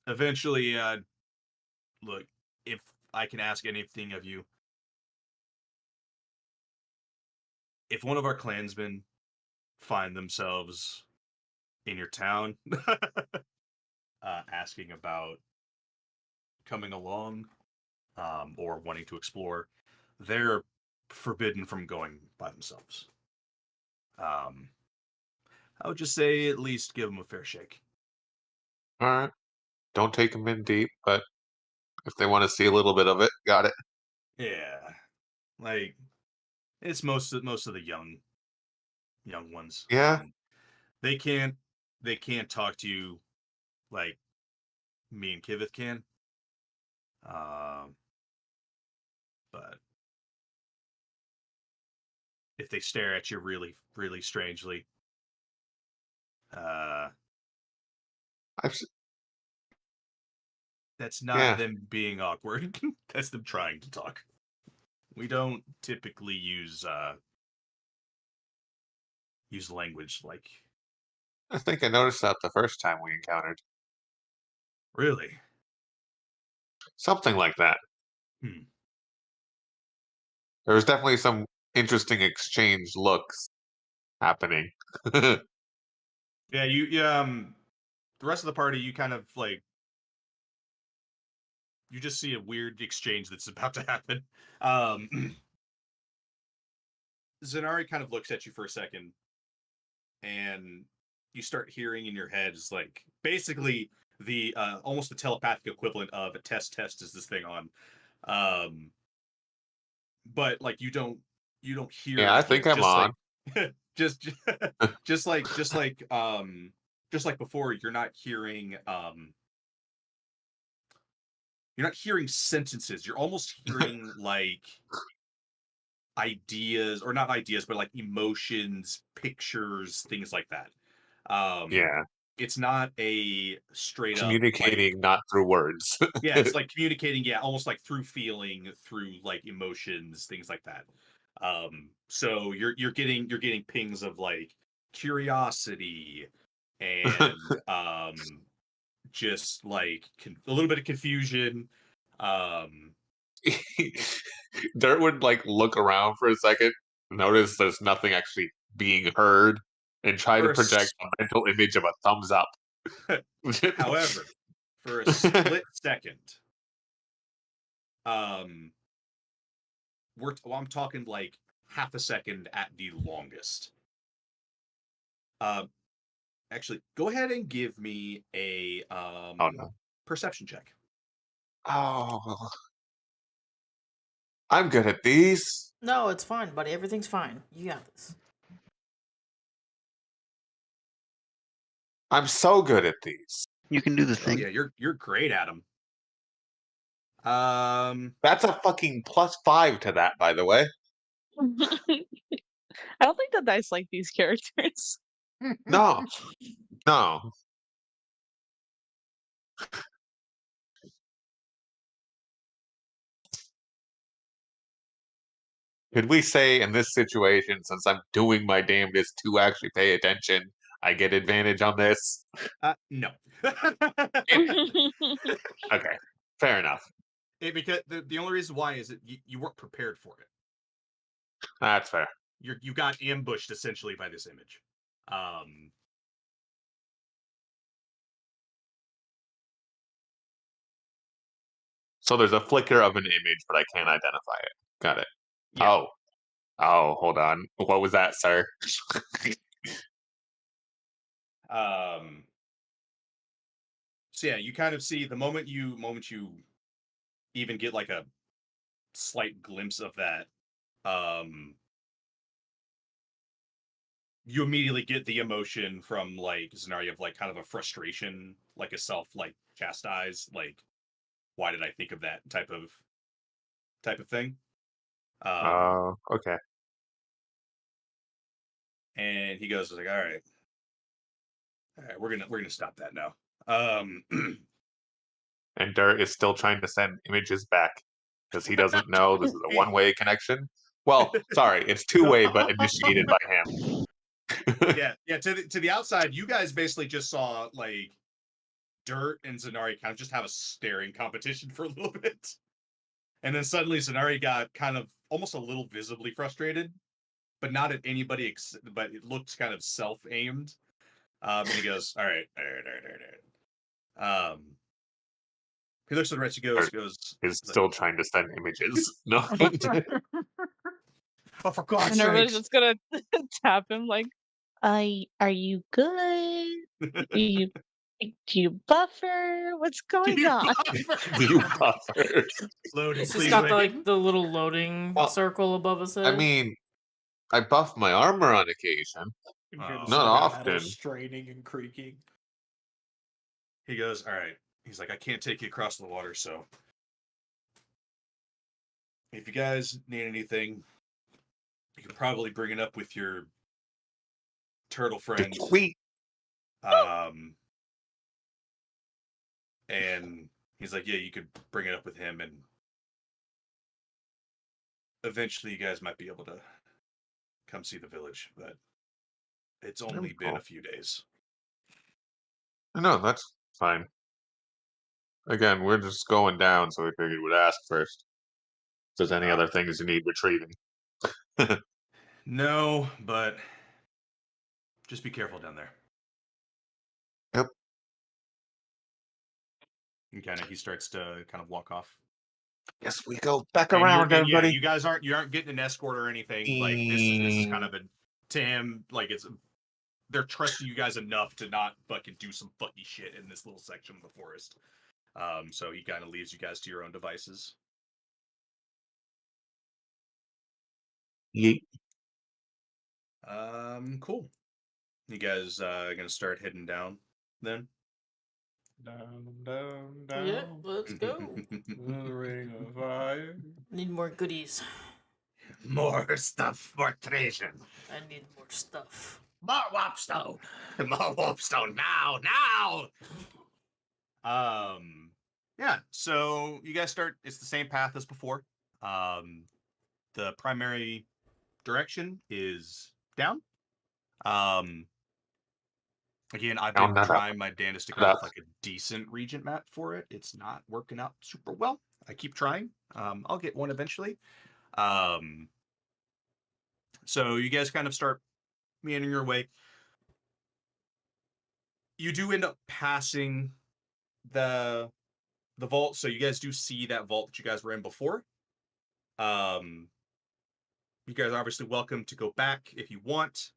Eventually, look, if I can ask anything of you, if one of our clansmen find themselves in your town asking about coming along or wanting to explore, they're forbidden from going by themselves. I would just say at least give them a fair shake. All right. Don't take them in deep, but if they want to see a little bit of it, got it. Yeah, like it's most of the young ones. Yeah. And they can't talk to you like me and Kivith can. But if they stare at you really, really strangely, I've, that's not yeah. them being awkward. That's them trying to talk. We don't typically use language like. I think I noticed that the first time we encountered. Really? Something like that. Hmm. There was definitely some interesting exchange looks happening. Yeah, you the rest of the party, you kind of like you just see a weird exchange that's about to happen. Zenari kind of looks at you for a second, and you start hearing in your head is like basically the almost the telepathic equivalent of a test is this thing on. But like you don't hear Yeah, I anything. think I'm Just on. like just just like before, you're not hearing sentences. You're almost hearing like ideas, or not ideas, but like emotions, pictures, things like that. Yeah. It's not a straight up like, Communicating not through words. yeah, it's like communicating, yeah, almost like through feeling, through like emotions, things like that. So you're getting pings of like curiosity and just like a little bit of confusion. Dirt would like look around for a second, notice there's nothing actually being heard, and try to For a project a mental image of a thumbs up. However, for a split second, I'm talking like half a second at the longest. Actually, go ahead and give me a Oh no. perception check. Oh, I'm good at these. No, it's fine, buddy. Everything's fine. You got this. I'm so good at these. You can do the Oh thing. yeah, you're great at them. That's a fucking +5 to that, by the way. I don't think the dice like these characters. No, no. Could we say in this situation, since I'm doing my damnedest to actually pay attention, I get advantage on this? No. Okay, fair enough. Because the only reason why is that you weren't prepared for it. That's fair. You got ambushed essentially by this image. So there's a flicker of an image, but I can't identify it. Got it. Yeah. Oh, hold on. What was that, sir? So yeah, you kind of see the moment you even get like a slight glimpse of that, you immediately get the emotion from like Zenari of like kind of a frustration, like a self like chastise, like why did I think of that type of thing. Okay. And he goes like, all right, we're gonna stop that now. And Dirt is still trying to send images back because he doesn't know this is a one-way connection. Well, sorry, it's two-way, but initiated by him. yeah. To the outside, you guys basically just saw like Dirt and Zenari kind of just have a staring competition for a little bit, and then suddenly Zenari got kind of almost a little visibly frustrated, but not at anybody. But it looked kind of self-aimed, and he goes, "All right." He looks at the rest. He goes, is still trying to send images. No. "Oh, for God's And everybody's sake!" just gonna tap him like, are you good? Do you buffer? What's going on? Do you buffer? Loaded, It's just please. got Wait. the little loading Well, circle above his head. I mean, I buff my armor on occasion. Oh. Not often. Straining and creaking. He goes, all right. He's like, I can't take you across the water, so if you guys need anything, you can probably bring it up with your turtle friend. Sweet. And he's like, yeah, you could bring it up with him, and eventually you guys might be able to come see the village, but it's only been a few days. No, that's fine. Again, we're just going down, so we figured we'd ask first. If there's any other things you need retrieving. No, but just be careful down there. Yep. And he starts to kind of walk off. Yes, we go back And around, everybody. Yeah, you aren't getting an escort or anything. Like this is kind of a to him, like they're trusting you guys enough to not fucking do some fucky shit in this little section of the forest. So he kind of leaves you guys to your own devices. Yeet. Cool. You guys gonna start heading down then? Down. Yeah, let's go. The ring of fire. Need more goodies. More stuff, more treasure. I need more stuff. More warpstone. More warpstone now. Yeah, so you guys start, it's the same path as before. The primary direction is down. Again, I've been trying my damnedest to come up with like a decent regent map for it. It's not working out super well. I keep trying. I'll get one eventually. So you guys kind of start meandering your way. You do end up passing the vault, so you guys do see that vault that you guys were in before. You guys are obviously welcome to go back if you want.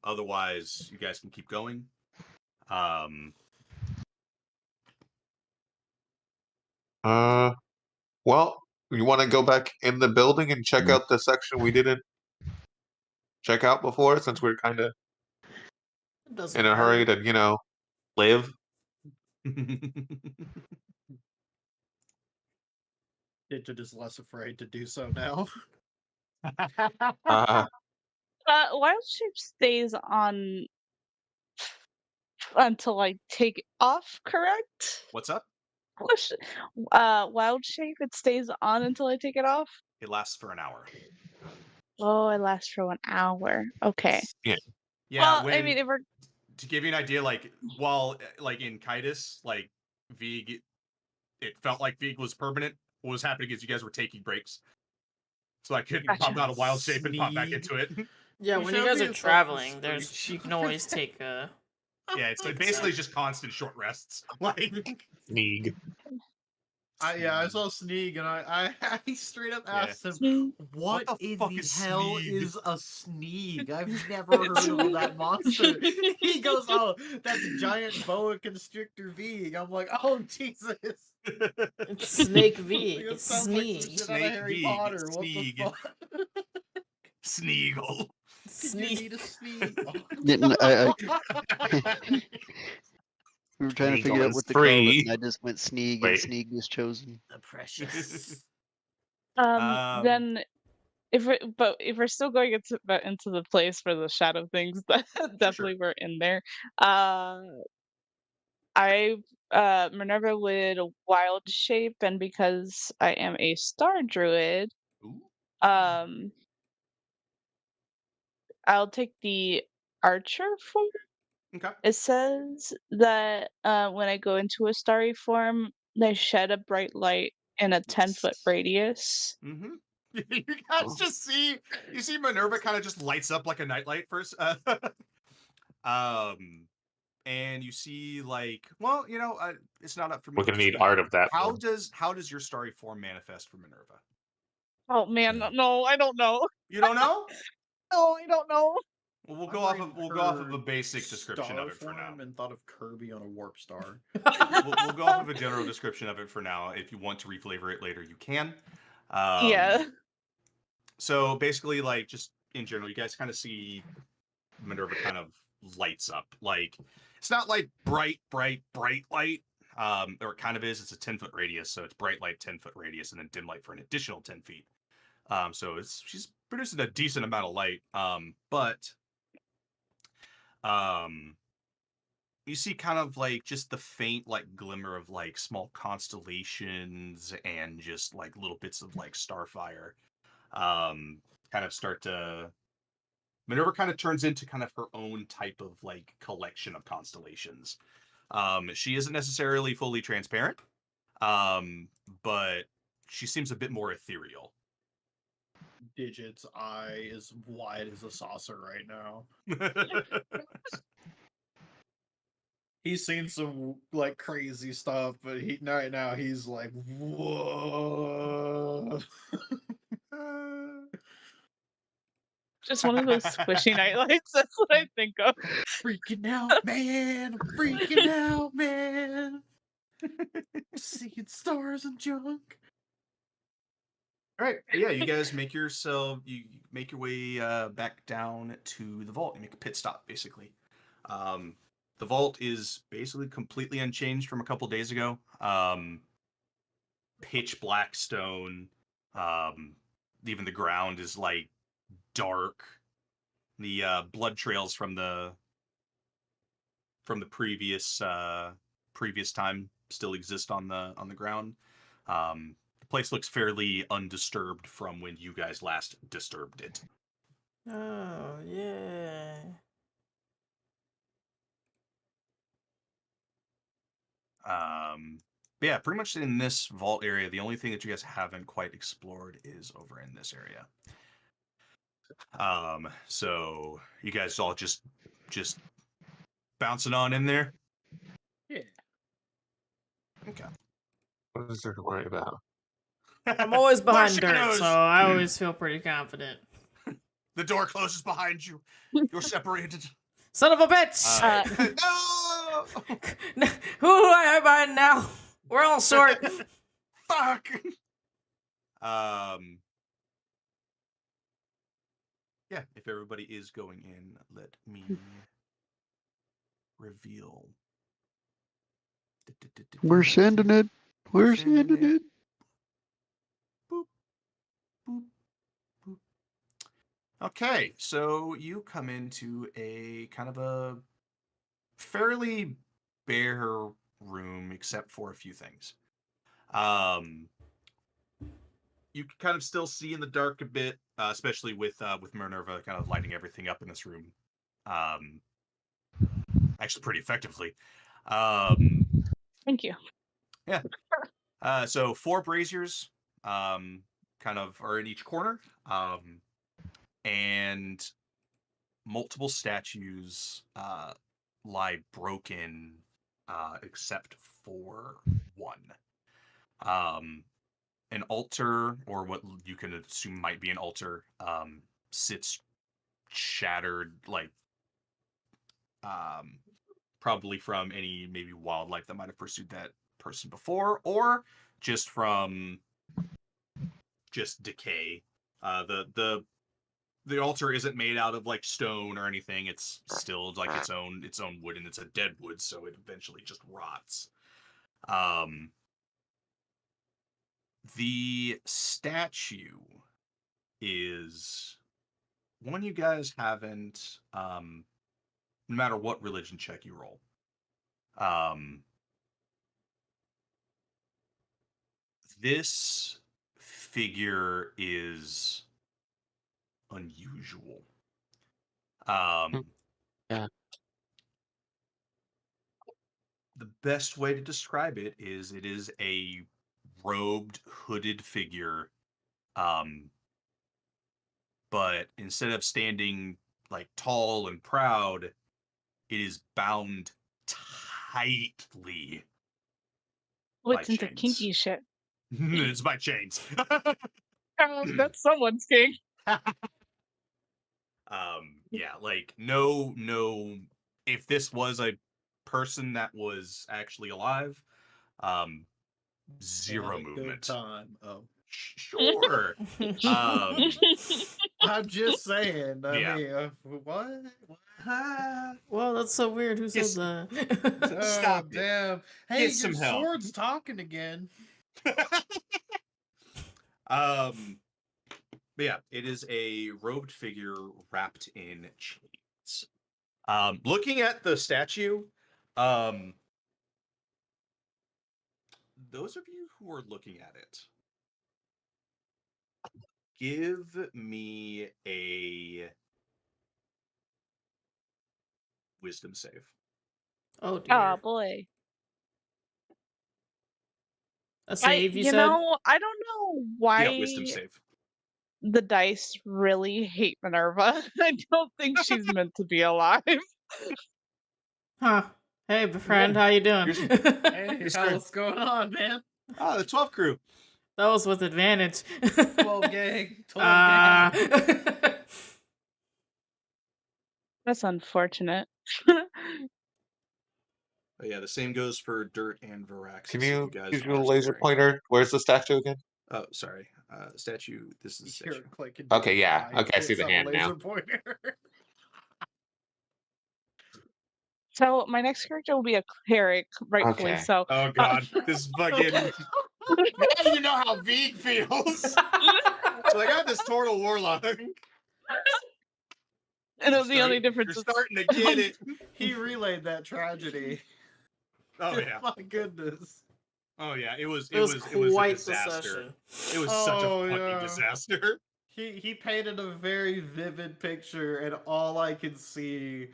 Otherwise, you guys can keep going. Well, you want to go back in the building and check out the section we didn't check out before, since we're kind of It doesn't in a matter. hurry to, live. Digit is less afraid to do so now. Uh, Wild shape stays on until I take it off, correct? What's up? Question. Wild shape, it stays on until I take it off? It lasts for an hour. Oh, it lasts for 1 hour. Okay. yeah. Yeah, Well, I mean, if we're to give you an idea, like while like in Kitus, like Vig, it felt like Vig was permanent. What was happening is you guys were taking breaks, so I could Gotcha. pop out of wild shape and pop back Sneak. into it. Yeah, You when you showed guys me are a traveling, fucking there's screen. you can always take a. Yeah, it's Take a basically sec. just constant short rests. Like, Sneak. I saw Sneak and I straight up Yeah. asked him, Sneak. what the in fuck the is hell Sneak?" is a Sneak? I've never heard of that monster. He goes, oh, that's giant boa constrictor Vig. I'm like, oh, Jesus. It's Snake Like, V. it It's sounds like some Sneak. shit out of Snake Harry Vig, Potter. What the Sneak. fuck? Sneagle. Could you need a Sneak. sneak? Oh, Didn't I? We were trying to Sneagle figure out is what to call it, free. and I just went Sneak, and Wait. Sneak was chosen. the precious. Then if we're still going into the place for the shadow things, that definitely were in there. I Minerva would wild shape, and because I am a star druid, Ooh. um, I'll take the archer form. Okay. It says that when I go into a starry form, they shed a bright light in a 10-foot radius. Mm-hmm. You guys just see Minerva kind of just lights up like a nightlight first. And you see like, well, it's not up for me. We're to gonna need dispute. art of that. How one. does your starry form manifest for Minerva? Oh man, no, I don't know. You don't know? No, I don't know. Well, we'll I go off of heard a basic description star of it for now. form and thought of Kirby on a warp star. We'll go off of a general description of it for now. If you want to reflavor it later, you can. Yeah. So basically, like, just in general, you guys kind of see Minerva kind of lights up. Like, it's not like bright light. Or it kind of is. It's a 10-foot radius, so it's bright light, 10-foot radius, and then dim light for an additional 10 feet. So she's producing a decent amount of light. But you see kind of like just the faint like glimmer of like small constellations and just like little bits of like starfire kind of start to Minerva kind of turns into kind of her own type of like collection of constellations. She isn't necessarily fully transparent, but she seems a bit more ethereal. Digit's eye is wide as a saucer right now. He's seen some like crazy stuff, but right now he's like, whoa. Just one of those squishy nightlights. That's what I think of. Freaking out, man! I'm freaking out, man! Seeing stars and junk. All right, yeah, you guys make you make your way back down to the vault. You make a pit stop, basically. The vault is basically completely unchanged from a couple days ago. Pitch black stone. Even the ground is like dark. The blood trails from the previous time still exist on the ground. The place looks fairly undisturbed from when you guys last disturbed it. Oh yeah. But yeah, pretty much in this vault area, the only thing that you guys haven't quite explored is over in this area. So you guys all just bouncing on in there. Yeah. Okay. What is there to worry about? I'm always More behind dirt, shadows! so I always feel pretty confident. The door closes behind you. You're separated. Son of a bitch! No! Who do I have behind now? We're all short. Fuck. Yeah, if everybody is going in, let me reveal. We're sending it. We're sending it. Boop, boop, boop. Okay, so you come into a kind of a fairly bare room, except for a few things. You can kind of still see in the dark a bit, especially with Minerva kind of lighting everything up in this room. Actually, pretty effectively. Thank you. Yeah. So 4 braziers, kind of are in each corner, and multiple statues lie broken, except for one. An altar, or what you can assume might be an altar, sits shattered, like probably from any maybe wildlife that might have pursued that person before, or just from just decay. The altar isn't made out of like stone or anything. It's still like its own wood, and it's a dead wood, so it eventually just rots. The statue is one you guys haven't, no matter what religion check you roll. This figure is unusual. Yeah. The best way to describe it is a robed, hooded figure. But instead of standing like tall and proud, it is bound tightly. What's by into chains. kinky shit? It's by chains. That's someone's king. Yeah, like no, if this was a person that was actually alive, zero Good movement. time. Oh, Sure. I'm just saying. I Yeah. mean, what? Well, that's so weird. Who says Yes. that? Stop Oh, it. damn. Hey, Get your some help. sword's talking again. But yeah, it is a robed figure wrapped in chains. Looking at the statue, those of you who are looking at it, give me a wisdom save. Oh dear. Oh boy. A save, you said? I don't know Yeah, wisdom why save. the dice really hate Minerva. I don't think she's meant to be alive. Huh. Hey, friend, how you doing? Hey, Your what's going on, man? Oh, the 12 crew. That was with advantage. 12 gang. 12 gang. That's unfortunate. But yeah, the same goes for Dirt and Varaxis. Can if you guys use are your laser staring. pointer? Where's the statue again? Oh, sorry. Statue. This is the You're statue. clicking. Okay, yeah. Okay, I see the hand now. Laser pointer. So my next character will be a cleric, rightfully Okay. so. Oh god, this fucking. Now you know how Vig feels. So I got this Tortle Warlock. And the only difference You're is starting to get it. He relayed that tragedy. Oh yeah. My goodness. Oh yeah. It was It was a quite the disaster. session. It was such a Oh, fucking yeah. disaster. He painted a very vivid picture, and all I could see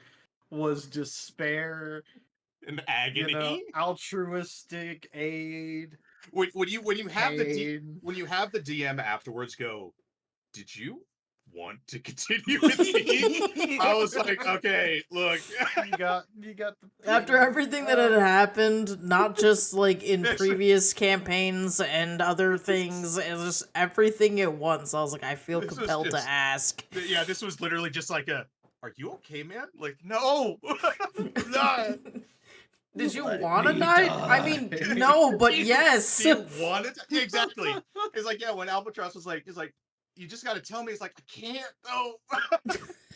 was despair, An agony. altruistic aid. When you have pain. when you have the DM afterwards go, did you want to continue with me. I was like, okay, look. You got the After everything that had happened, not just like in Actually- previous campaigns and other things, it was just everything at once. I was like, I feel This was compelled to just- ask. Yeah, this was literally just like are you okay, man? Like, no. No. Did you Let want to me die? I mean, die. no, but Do you- yes. Do you want it? Exactly. It's like, yeah, when Albatross was like, you just got to tell me. It's like, I can't, though.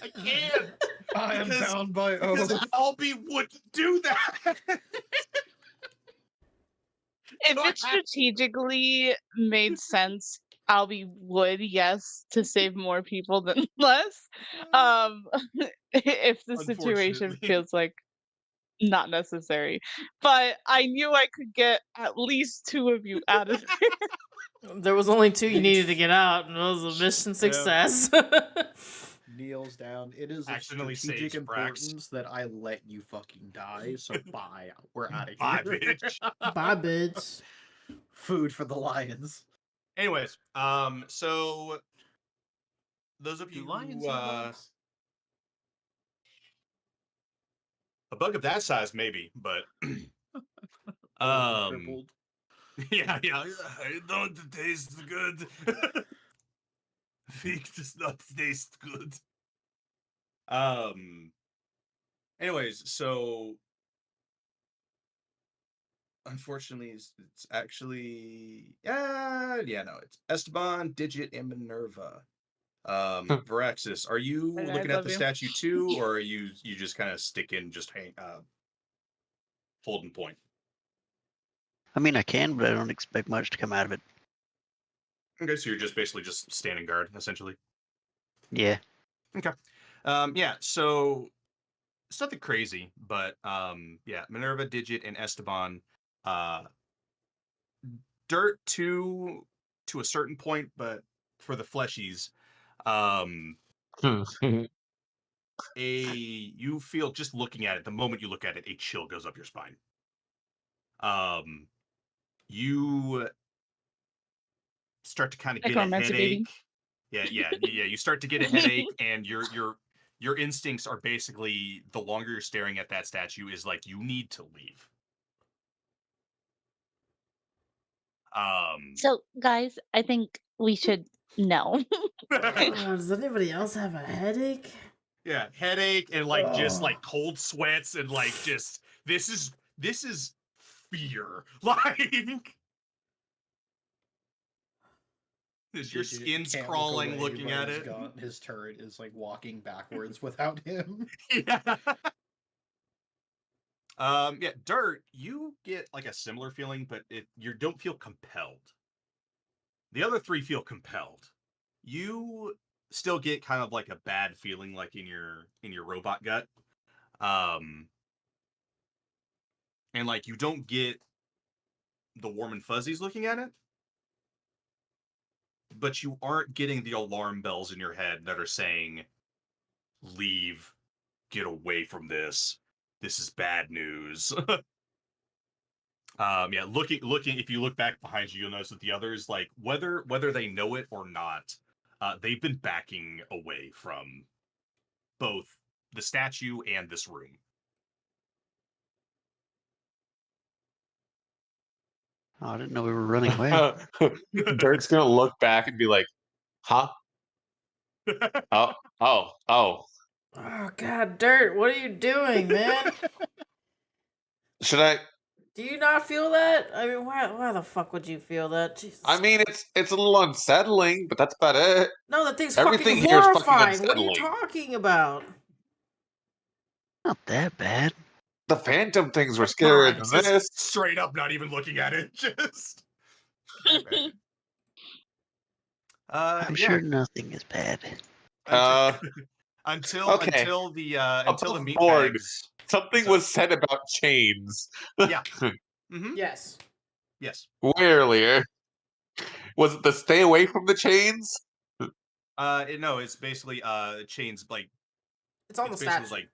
I can't. I am Because- bound by Because oath. Albie would do that. If it strategically made sense, Albie would, yes, to save more people than less. If the situation Unfortunately. feels like not necessary. But I knew I could get at least 2 of you out of there. There was only 2 you needed to get out, and it was a mission success. Kneels down. It is of Accidentally strategic saves Brax. importance that I let you fucking die. So bye. We're out of Bye, here. bitch. Bye, bitch. Food for the lions. Anyways, so those of you Do lions who, eat bugs? a bug of that size, maybe, but Crippled. yeah, I don't taste good. Feet does not taste good. Anyways, so unfortunately, it's actually no, it's Esteban, Digit, and Minerva. Varaxis, are you I looking at love the you. statue too, or are you just kind of sticking, just holding point? I mean, I can, but I don't expect much to come out of it. Okay, so you're just basically just standing guard, essentially. Yeah. Yeah, so it's nothing crazy, but yeah, Minerva, Digit, and Esteban, dirt to a certain point, but for the fleshies, you feel, just looking at it, the moment you look at it, a chill goes up your spine. You start to kind of get a Necromancer, baby. headache. Yeah. You start to get a headache, and your instincts are basically, the longer you're staring at that statue, is like, you need to leave. So, guys, I think we should know. Does anybody else have a headache? Yeah, headache and like just Ugh. like cold sweats and like just this is fear. Like is your Digit skin's can't look crawling away, looking but at he's it. got- his turret is like walking backwards without him. Yeah. Yeah, Dirt, you get like a similar feeling, but you don't feel compelled. The other 3 feel compelled. You still get kind of like a bad feeling, like in your robot gut. And like, you don't get the warm and fuzzies looking at it, but you aren't getting the alarm bells in your head that are saying, leave, get away from this. This is bad news. Yeah, looking, if you look back behind you, you'll notice that the others, like, whether they know it or not, they've been backing away from both the statue and this room. Oh, I didn't know we were running away. Dirk's gonna look back and be like, huh? Oh. Oh God, Dirt, what are you doing, man? Should I? Do you not feel that? I mean, why the fuck would you feel that? Jesus. I mean, it's a little unsettling, but that's about it. No, that thing's Everything fucking here is fucking horrifying. What are you unsettling. talking about? Not that bad. The phantom things were scarier than Just this. straight up, not even looking at it. Just. I'm sure nothing is bad. Until Okay. until the meat board. bags. Something So- was said about chains. Yeah. Mm-hmm. Yes. Yes. Way earlier. Was it the stay away from the chains? No, it's basically chains, like It's on the it's basically statue. like,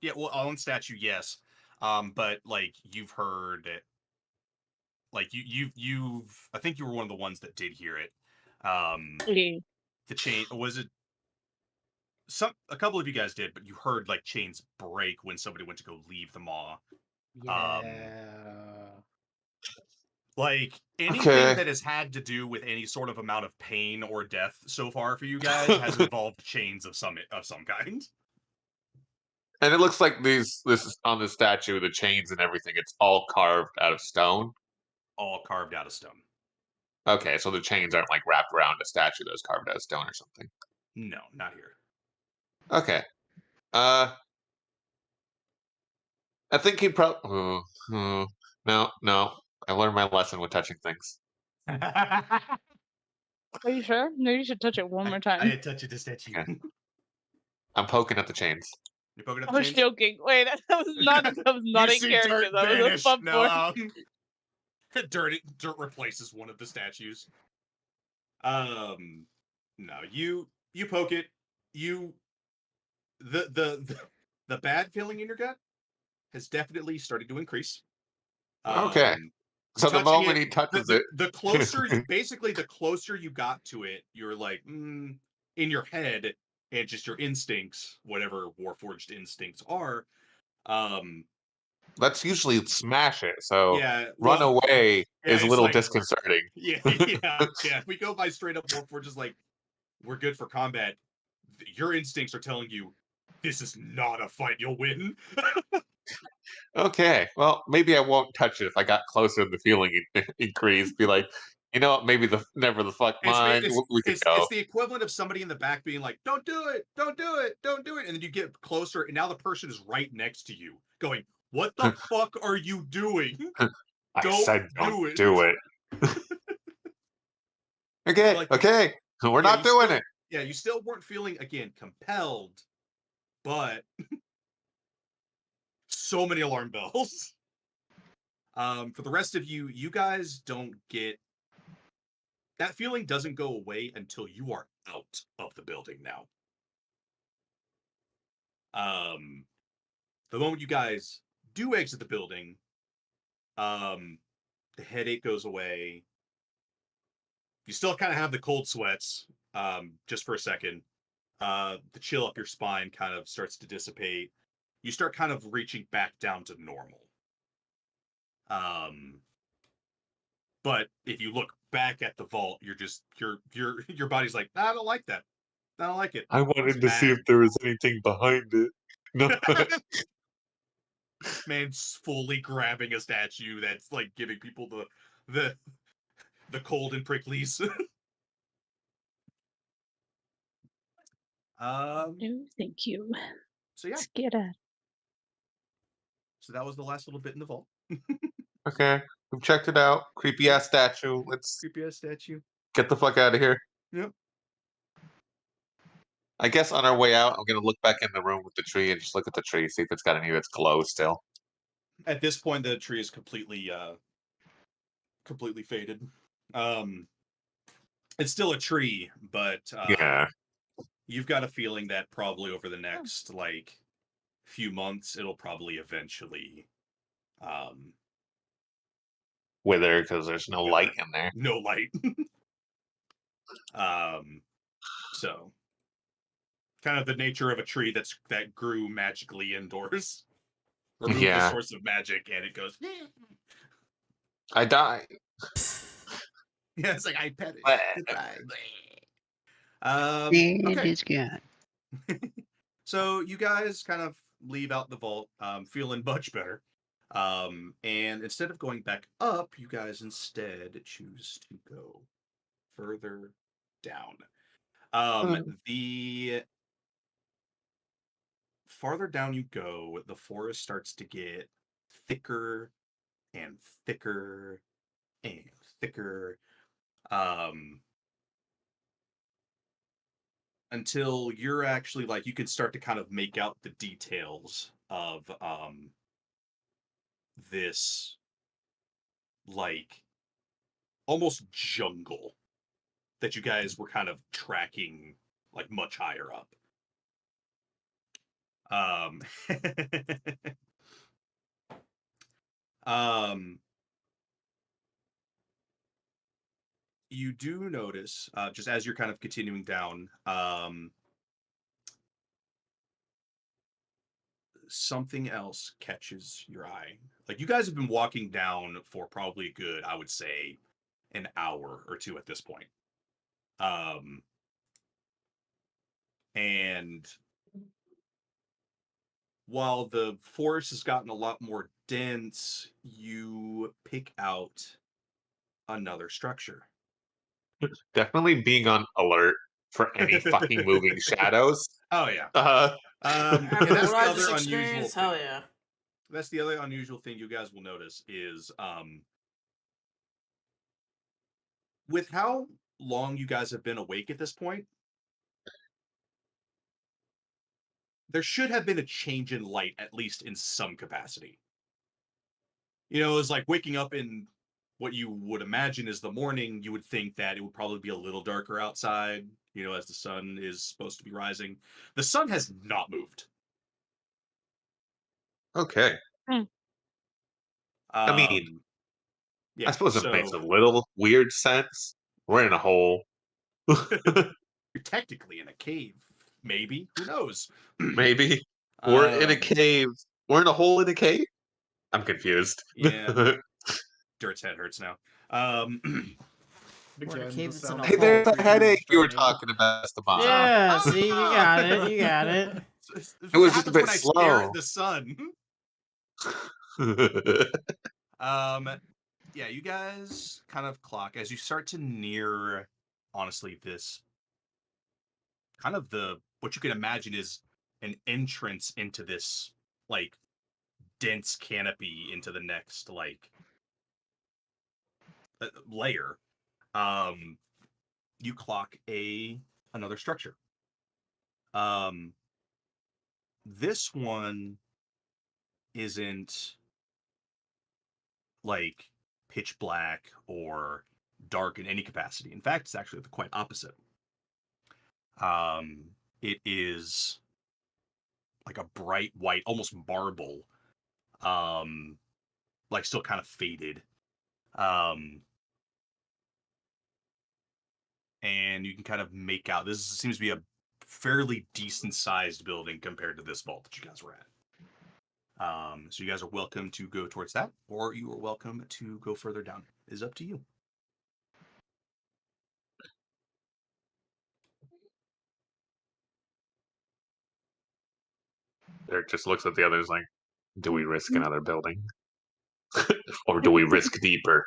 yeah, well, on statue, yes. But like, you've heard it, like you've I think you were one of the ones that did hear it. Okay. The chain, was it a couple of you guys did, but you heard like chains break when somebody went to go leave the maw. Yeah. Like anything Okay. that has had to do with any sort of amount of pain or death so far for you guys has involved chains of some kind. And it looks like this is on the statue, the chains and everything. It's all carved out of stone. All carved out of stone. Okay, so the chains aren't like wrapped around a statue that's carved out of stone or something. No, not here. Okay. I think he probably. No. I learned my lesson with touching things. Are you sure? No, you should touch it one more time. I touch it to statue. Okay. I'm poking at the chains. You're poking at I the was chains? joking. Wait, that was not You in see character. dirt That was a vanish. fun No, point. dirt replaces one of the statues. No, you poke it. The bad feeling in your gut has definitely started to increase. Okay. So the Touching moment it, he touches the closer, basically, the closer you got to it, you're like, in your head, and just your instincts, whatever Warforged instincts are. Let's usually smash it. So Yeah, run well, away yeah, is a it's little like, disconcerting. yeah. If we go by straight up Warforged, just like we're good for combat. Your instincts are telling you this is not a fight you'll win. Okay. Well, maybe I won't touch it if I got closer and the feeling increased. Be like, you know what? Maybe never the fuck mind. We could go. It's the equivalent of somebody in the back being like, "Don't do it! Don't do it! Don't do it!" And then you get closer, and now the person is right next to you, going, "What the fuck are you doing? I said don't do it!" do it. Okay. Like, Okay. We're yeah, not doing it. Yeah, you still weren't feeling again compelled, but so many alarm bells. For the rest of you, you guys don't get that feeling doesn't go away until you are out of the building now. The moment you guys do exit the building, the headache goes away. You still kind of have the cold sweats, just for a second. The chill up your spine kind of starts to dissipate. You start kind of reaching back down to normal. But if you look back at the vault, you're just your body's like, I don't like that. I don't like it. I wanted to see if there was anything behind it. No. Man's fully grabbing a statue that's like giving people the cold and pricklies. No, thank you. So yeah. Let's get at it. So that was the last little bit in the vault. Okay. We've checked it out. Creepy ass statue. Let's Creepy ass statue. get the fuck out of here. Yep. I guess on our way out, I'm gonna look back in the room with the tree and just look at the tree, see if it's got any of its glow still. At this point, the tree is completely faded. It's still a tree, but Yeah. you've got a feeling that probably over the next like few months, it'll probably eventually Wither because there's no wither. light in there. No light. So kind of the nature of a tree that grew magically indoors. Remove the source of magic and it goes. I die. Yeah, it's like I pet it. Bleh. Goodbye. And Okay. it's gone. So you guys kind of leave out the vault, feeling much better. And instead of going back up, you guys instead choose to go further down. The farther down you go, the forest starts to get thicker and thicker and thicker. Until you're actually like you can start to kind of make out the details of this like almost jungle that you guys were kind of tracking like much higher up. You do notice, just as you're kind of continuing down, something else catches your eye. Like, you guys have been walking down for probably a good, I would say, an hour or two at this point. And while the forest has gotten a lot more dense, you pick out another structure. Definitely being on alert for any fucking moving shadows. Oh yeah. After And that's what the I other just unusual experienced, thing. hell yeah. That's the other unusual thing you guys will notice is with how long you guys have been awake at this point, there should have been a change in light, at least in some capacity. You know, it's like waking up in what you would imagine is the morning. You would think that it would probably be a little darker outside, you know, as the sun is supposed to be rising. The sun has not moved. Okay. I mean, Yeah, I suppose it so makes a little weird sense. We're in a hole. you're technically in a cave, maybe. Who knows? Maybe. We're in a Um, cave. We're in a hole in a cave? I'm confused. Yeah. Dirt's head hurts now. We're in a Again, cave the that's in a sound Hey, of there's hole. the headache you were straining. talking about, Esteban. Yeah, see, you got it. You got it. It was What just a happens bit when I stare slow. at the sun? Yeah, you guys kind of clock as you start to near, honestly, this kind of what you can imagine is an entrance into this, like, dense canopy into the next, like, layer. You clock another structure. This one isn't like pitch black or dark in any capacity. In fact, it's actually the quite opposite. It is like a bright white, almost marble, like still kind of faded. And you can kind of make out this seems to be a fairly decent sized building compared to this vault that you guys were at. So you guys are welcome to go towards that, or you are welcome to go further down. It's up to you. Derek just looks at the others like, do we risk another building? Or do we risk deeper?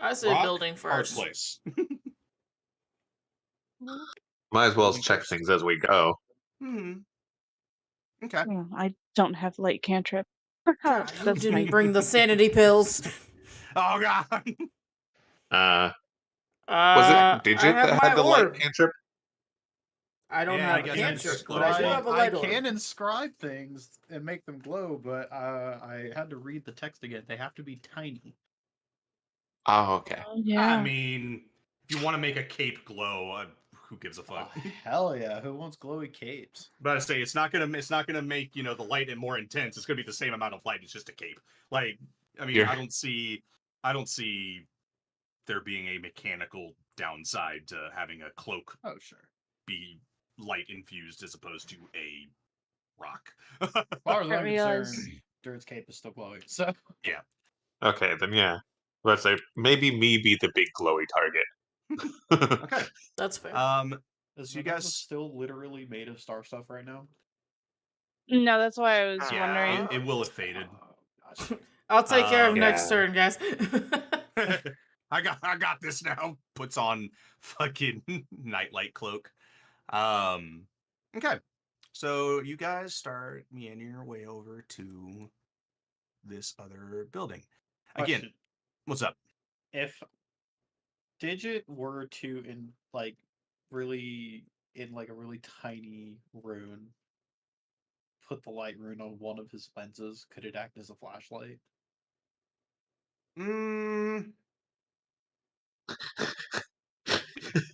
I say Rock, building hard first. place. Might as well Building check first. things as we go. Okay. I don't have light cantrip. God, you That's didn't my bring the sanity pills. Oh god. Was it I Digit have that my had the light orb. cantrip? I don't Yeah, have you a guys had cantrip, glow but I do vision. have a I light orb. can inscribe things and make them glow, but I had to read the text again. They have to be tiny. Oh, okay. yeah. I mean, if you want to make a cape glow, who gives a fuck? Oh, hell yeah! Who wants glowy capes? But I say it's not gonna make the light more intense. It's gonna be the same amount of light. It's just a cape. Like, I mean, You're- I don't see there being a mechanical downside to having a cloak Oh sure. be light infused as opposed to a rock. As far as Didn't I'm realize. concerned, Dirt's cape is still glowing. So Okay, then yeah. Let's say maybe me be the big glowy target. Okay. That's fair. is You Minerva guys- still literally made of star stuff right now? No, that's why I was Yeah, wondering. it will have faded. Gotcha. I'll take care of next Yeah. turn, guys. I got this now. Puts on fucking nightlight cloak. Okay. So you guys start meandering your way over to this other building. Again, Question. what's up? If Digit were to in like a really tiny rune put the light rune on one of his lenses, could it act as a flashlight?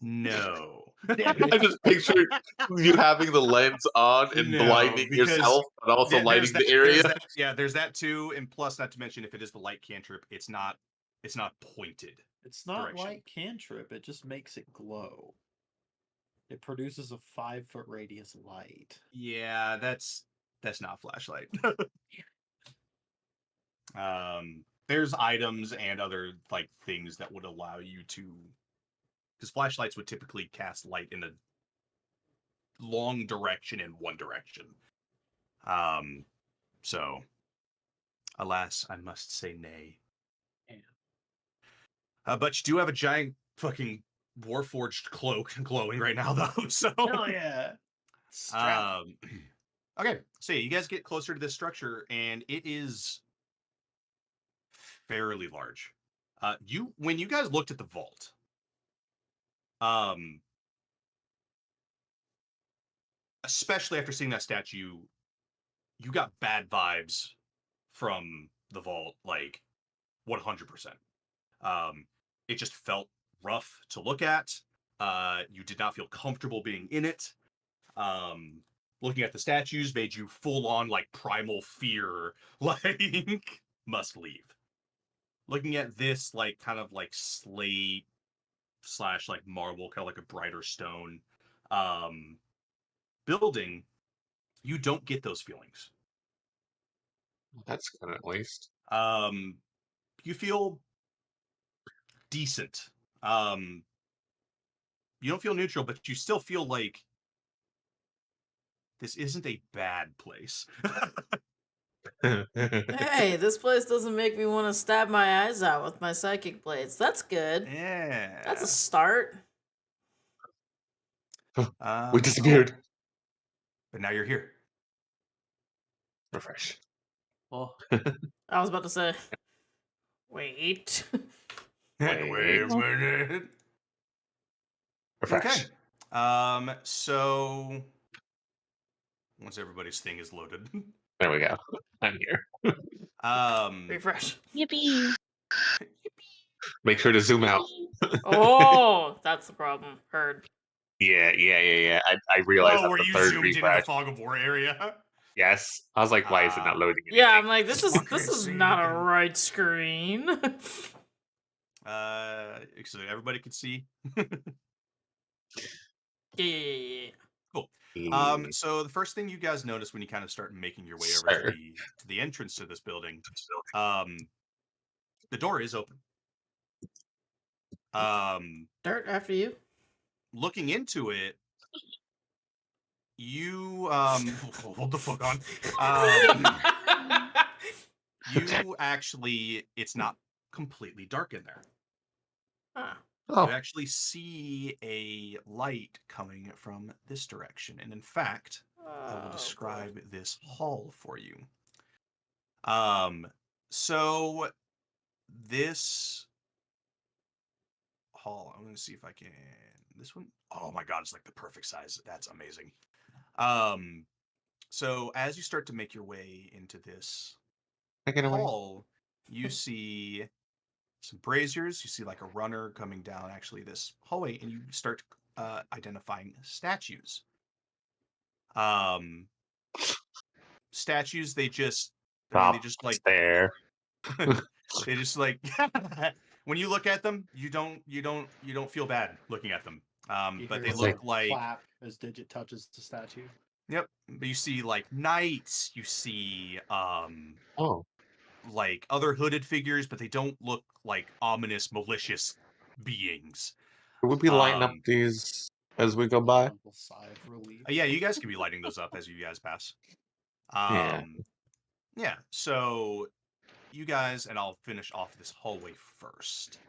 No. I just pictured you having the lens on and No, blinding because yourself, but also lighting the area. There's that too, and plus, not to mention, if it is the light cantrip, it's not pointed. It's not Direction. light cantrip, it just makes it glow. It produces a 5-foot radius light. Yeah, that's not a flashlight. There's items and other like things that would allow you to, because flashlights would typically cast light in a long direction in one direction. So alas, I must say nay. Yeah. But you do have a giant fucking warforged cloak glowing right now, though. So Hell yeah. Strap. Okay, so yeah, you guys get closer to this structure, and it is fairly large. When you guys looked at the vault, especially after seeing that statue, you got bad vibes from the vault, like 100%. It just felt rough to look at. You did not feel comfortable being in it. Looking at the statues made you full on like primal fear, like must leave. Looking at this like kind of like slate / like marble, kind of like a brighter stone building, you don't get those feelings. That's good at least. You feel decent. You don't feel neutral, but you still feel like this isn't a bad place. Hey, this place doesn't make me want to stab my eyes out with my psychic blades. That's good. Yeah. That's a start. We disappeared. Cool. But now you're here. Refresh. Well, I was about to say, wait. Wait a minute. Refresh. Okay. So once everybody's thing is loaded. There we go. I'm here. Refresh. Yippee! Make sure to zoom out. Oh, that's the problem. Heard. Yeah. I realized that were the you third zoomed in the refresh. fog of war area? Yes. I was like, why is it not loading anything? Yeah, I'm like, this is Democracy. not a right screen. So everybody could see. Yeah. Cool. Mm, So the first thing you guys notice when you kind of start making your way over Sir. to the entrance to this building, the door is open. Dirt after you. Looking into it, you hold the fuck on. You actually, it's not completely dark in there. Huh. Oh, You actually see a light coming from this direction, and in fact, I will Oh, describe this hall for you. So this hall, I'm going to see if I can. This one, oh my god, it's like the perfect size. That's amazing. So as you start to make your way into this take it away. hall, you see some braziers. You see like a runner coming down actually this hallway, and you start identifying statues. Statues, they just like there. they just like when you look at them, you don't feel bad looking at them. you But hear they a look like clap as Digit touches the statue. yep. But you see like knights, you see Oh, like other hooded figures, but they don't look like ominous, malicious beings. would we be lighting up Um, these as we go by? Little sigh of relief. Yeah, you guys can be lighting those up as you guys pass. Yeah. Yeah. So you guys, and I'll finish off this hallway first.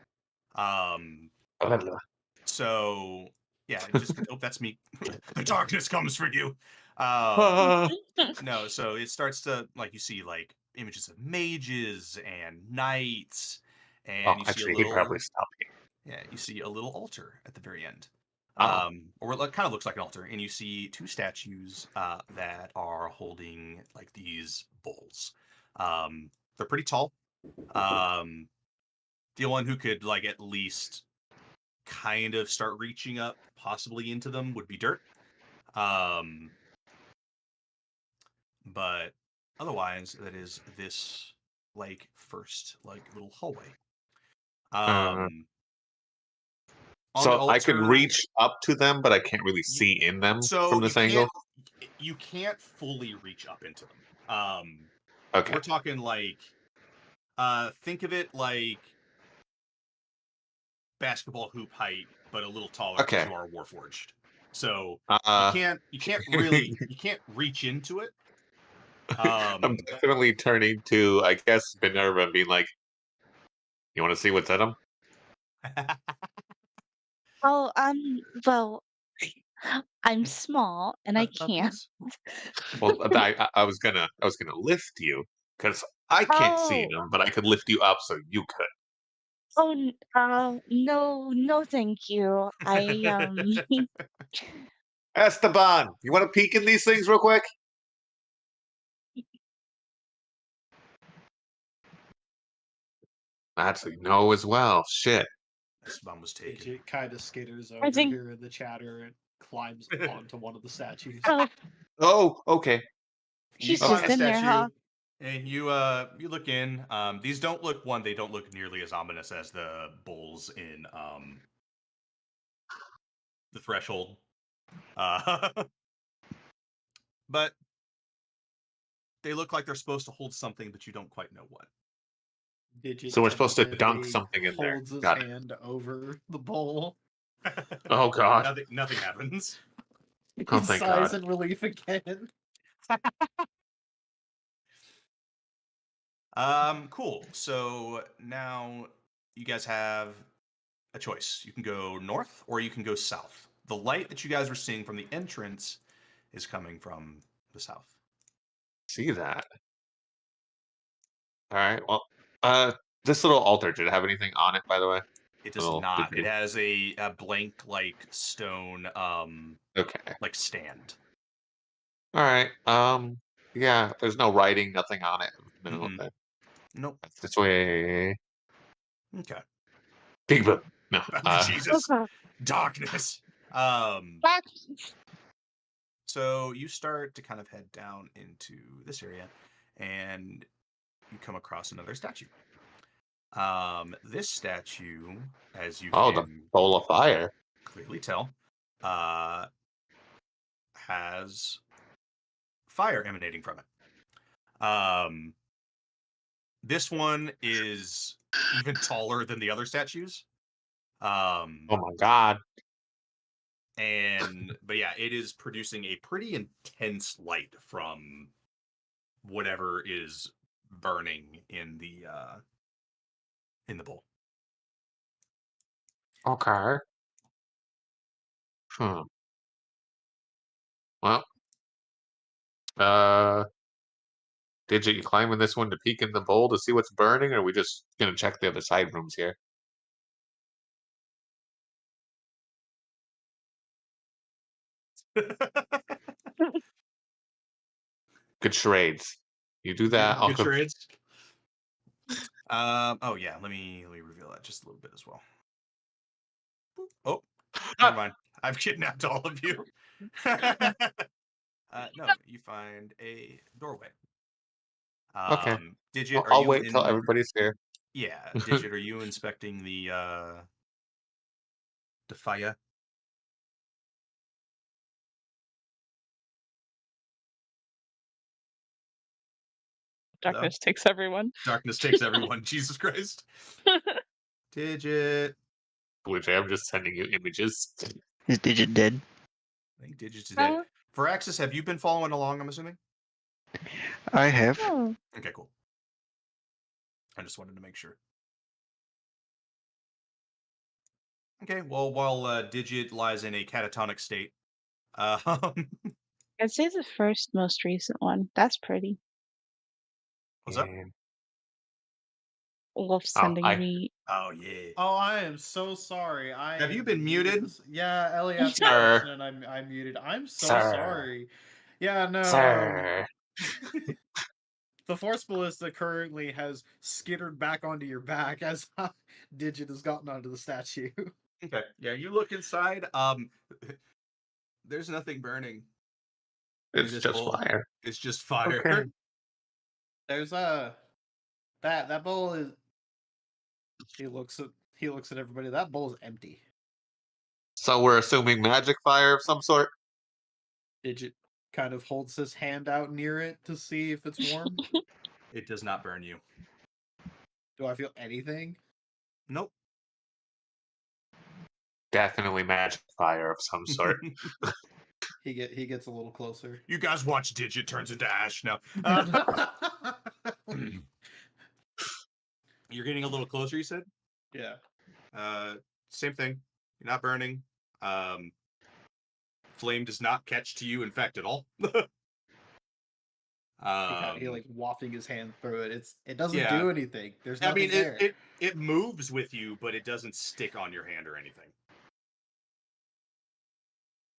So yeah, just oh, that's me. The darkness comes for you. No, so it starts to like you see like images of mages and knights, and you see actually, a he'd little probably stop here. yeah, you see a little altar at the very end. Oh. Or it kind of looks like an altar, and you see two statues that are holding like these bowls. They're pretty tall. The one who could like at least kind of start reaching up, possibly into them, would be Dirt. But otherwise, that is this like first like little hallway. On the So I could altar, reach up to them, but I can't really see in them so from you this angle. can't fully reach up into them. Okay. We're talking like, think of it like basketball hoop height, but a little taller because Okay. you are warforged. So Uh, you can't really reach into it. I'm definitely turning to, I guess, Minerva and being like, "You want to see what's in them?" Oh, well, I'm small and I can't. Please. Well, I was gonna lift you because I can't see Oh, them, but I could lift you up so you could. no, no, thank you. Esteban, you want to peek in these things real quick? That's a no as well. Shit. Esteban was taken. Digit kind of skitters I over think, here in the chatter and climbs onto one of the statues. oh, Oh, okay. You he's climb just the in there, huh? statue, and you look in. These don't look they don't look nearly as ominous as the bulls in the threshold. But they look like they're supposed to hold something, but you don't quite know what. Digit So we're supposed to dunk tentatively something in there. holds his Got it. hand over the bowl. Oh God. Nothing happens. Oh, He thank sighs God. in relief again. Cool. So now you guys have a choice. You can go north or you can go south. The light that you guys were seeing from the entrance is coming from the south. See that. All right. Well, this little altar, did it have anything on it, by the way? It does Little not. It debris. has a blank like stone Okay. like stand. All right. Yeah. There's no writing, nothing on it. No. Mm-mm. Nope. That's this way. Okay. Big book. No. Jesus. Okay. Darkness. Back. So you start to kind of head down into this area, and you come across another statue. This statue, as you Oh, the can bowl of fire. clearly tell, has fire emanating from it. This one is even taller than the other statues. Oh my God. But yeah, it is producing a pretty intense light from whatever is burning in the bowl. Okay. Well, uh, Digit, you climbing this one to peek in the bowl to see what's burning, or are we just gonna check the other side rooms here? Good charades. You do that. I'll Good go. charades. Oh yeah, let me reveal that just a little bit as well. Oh, never mind. I've kidnapped all of you. No, you find a doorway. Okay. Digit, are I'll you wait till everybody's here. Yeah, Digit, are you inspecting the fire? Hello? Darkness takes everyone. Darkness takes everyone. Jesus Christ. Digit. Blue Jay, I'm just sending you images. Is Digit dead? I think Digit's dead. Firaxis, have you been following along, I'm assuming? I have. Oh, Okay, cool. I just wanted to make sure. Okay, well, while Digit lies in a catatonic state, um, I'd say the first most recent one. That's pretty. what's up? And- Wolf Oh, sending me. Oh, yeah. Oh, I am so sorry. Have you been muted? Yeah, Ellie asked me a Sir. question and I'm muted. I'm so Sir. sorry. Yeah, no. Sir. The Force Ballista currently has skittered back onto your back as Digit has gotten onto the statue. Okay. Yeah, you look inside. There's nothing burning. It's this just bowl. fire. It's just fire. Okay. There's that bowl is he looks at everybody. That bowl is empty. So we're assuming magic fire of some sort. Digit kind of holds his hand out near it to see if it's warm. It does not burn you. Do I feel anything? Nope. Definitely magic fire of some sort. He gets a little closer. You guys watch Digit turns into ash now. You're getting a little closer, you said? Yeah. Same thing. You're not burning. Flame does not catch to you, in fact, at all. He like wafting his hand through it. It doesn't Yeah. do anything. There's I nothing mean, there. it moves with you, but it doesn't stick on your hand or anything.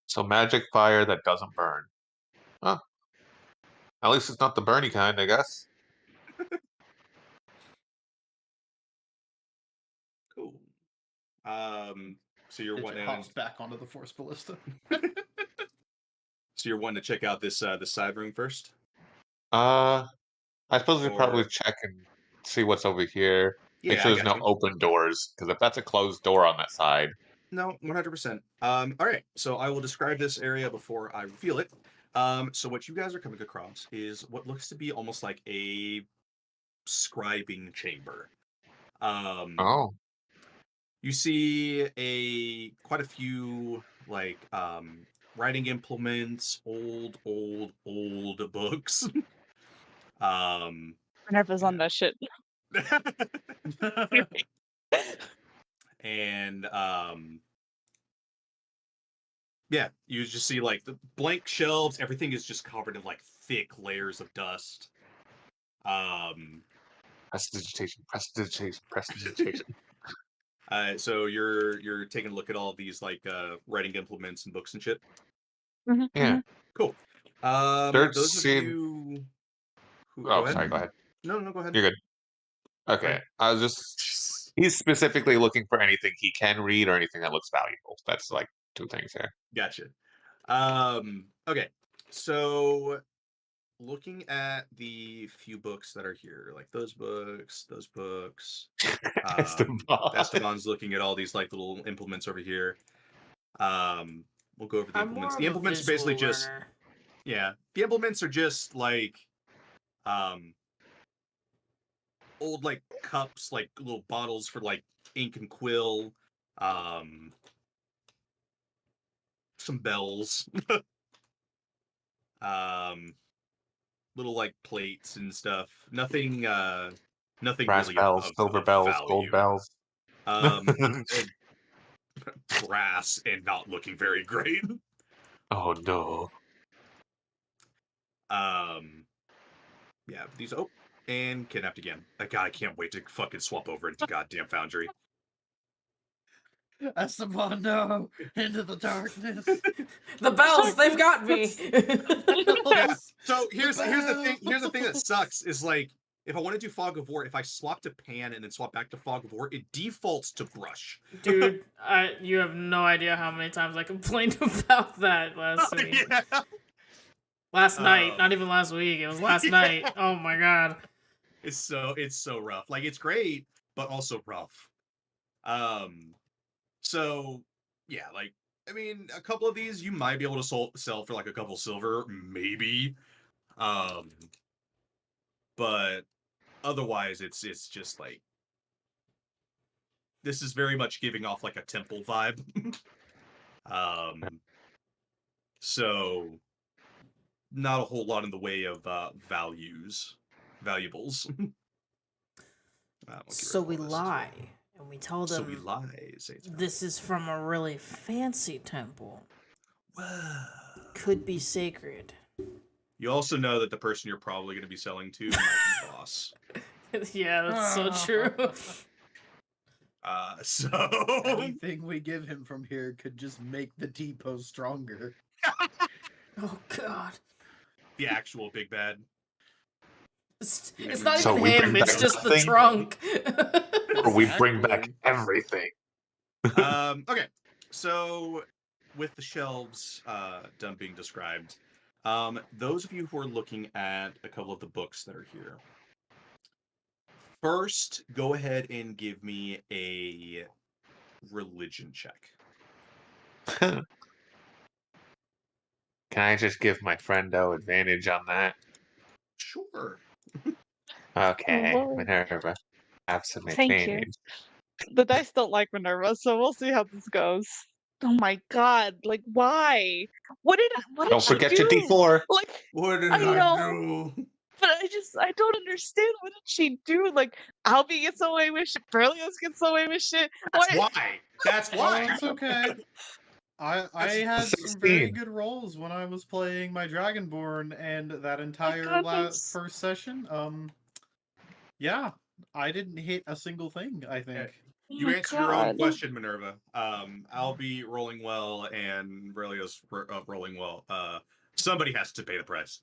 So magic fire that doesn't burn. Huh. At least it's not the burny kind, I guess. Cool. So you're Digit wanting hops back onto the force ballista. so you're wanting to check out this side room first? I suppose we probably Or- check and see what's over here. Make Yeah, sure I there's got no you. open doors, because if that's a closed door on that side, No, 100%. All right, so I will describe this area before I reveal it. So what you guys are coming across is what looks to be almost like a scribing chamber. oh, You see quite a few like writing implements, old books. Minerva's on that shit. And yeah, you just see like the blank shelves. Everything is just covered in like thick layers of dust. prestidigitation. So you're taking a look at all of these like writing implements and books and shit. Yeah. Cool. Dirt Those of seed- you who Oh, go ahead. sorry, go ahead. No, go ahead. You're good. Okay. I was just. He's specifically looking for anything he can read or anything that looks valuable. That's like two things here. Gotcha. Okay. So looking at the few books that are here, like those books. Esteban. Esteban's looking at all these like little implements over here. We'll go over the I'm more implements. of The a implements are basically visual just learner. yeah. The implements are just like old like cups, like little bottles for like ink and quill, some bells, little like plates and stuff. Nothing Brass really bells, silver of bells, value. gold bells. Brass and not looking very great. Oh no. Yeah, these and kidnapped again. God, I can't wait to fucking swap over into goddamn Foundry. Esteban, no! Into the darkness! The bells, they've got me. Yeah. So here's the thing. Here's the thing that sucks is like if I want to do Fog of War, if I swap to Pan and then swap back to Fog of War, it defaults to Brush. Dude, you have no idea how many times I complained about that last week. Yeah. Last night, not even last week. It was last night. Oh my god. It's so rough. Like it's great, but also rough. So yeah, like I mean, a couple of these you might be able to sell for like a couple silver, maybe. But otherwise, it's just like this is very much giving off like a temple vibe. So not a whole lot in the way of valuables. So we lie, and we tell them So we lie. this is from a really fancy temple. Whoa. Could be sacred. You also know that the person you're probably going to be selling to might be boss. Yeah, that's so true. So Anything we give him from here could just make the depot stronger. Oh god. the actual big bad. It's not So even we him, bring it's back just the nothing? trunk. Or we bring back Exactly. everything. Okay, so with the shelves done being described, those of you who are looking at a couple of the books that are here, first go ahead and give me a religion check. Can I just give my friendo advantage on that? Sure. Okay, Lord. Minerva, have some Thank you. advantage. The dice don't like Minerva, so we'll see how this goes. Oh my god, like why? What did Don't she forget your do? D4. Like What did I I know, do? but I don't understand. What did she do? Like Albie gets away with shit, Berlioz gets away with shit. That's What? why. That's Oh, why. it's okay. I That's had some very 16. good rolls when I was playing my Dragonborn, and that My entire goodness. first session. Yeah, I didn't hit a single thing. I think. Oh You my answered your own god. question, Minerva. I'll be rolling well, and Berlioz rolling well. Somebody has to pay the price.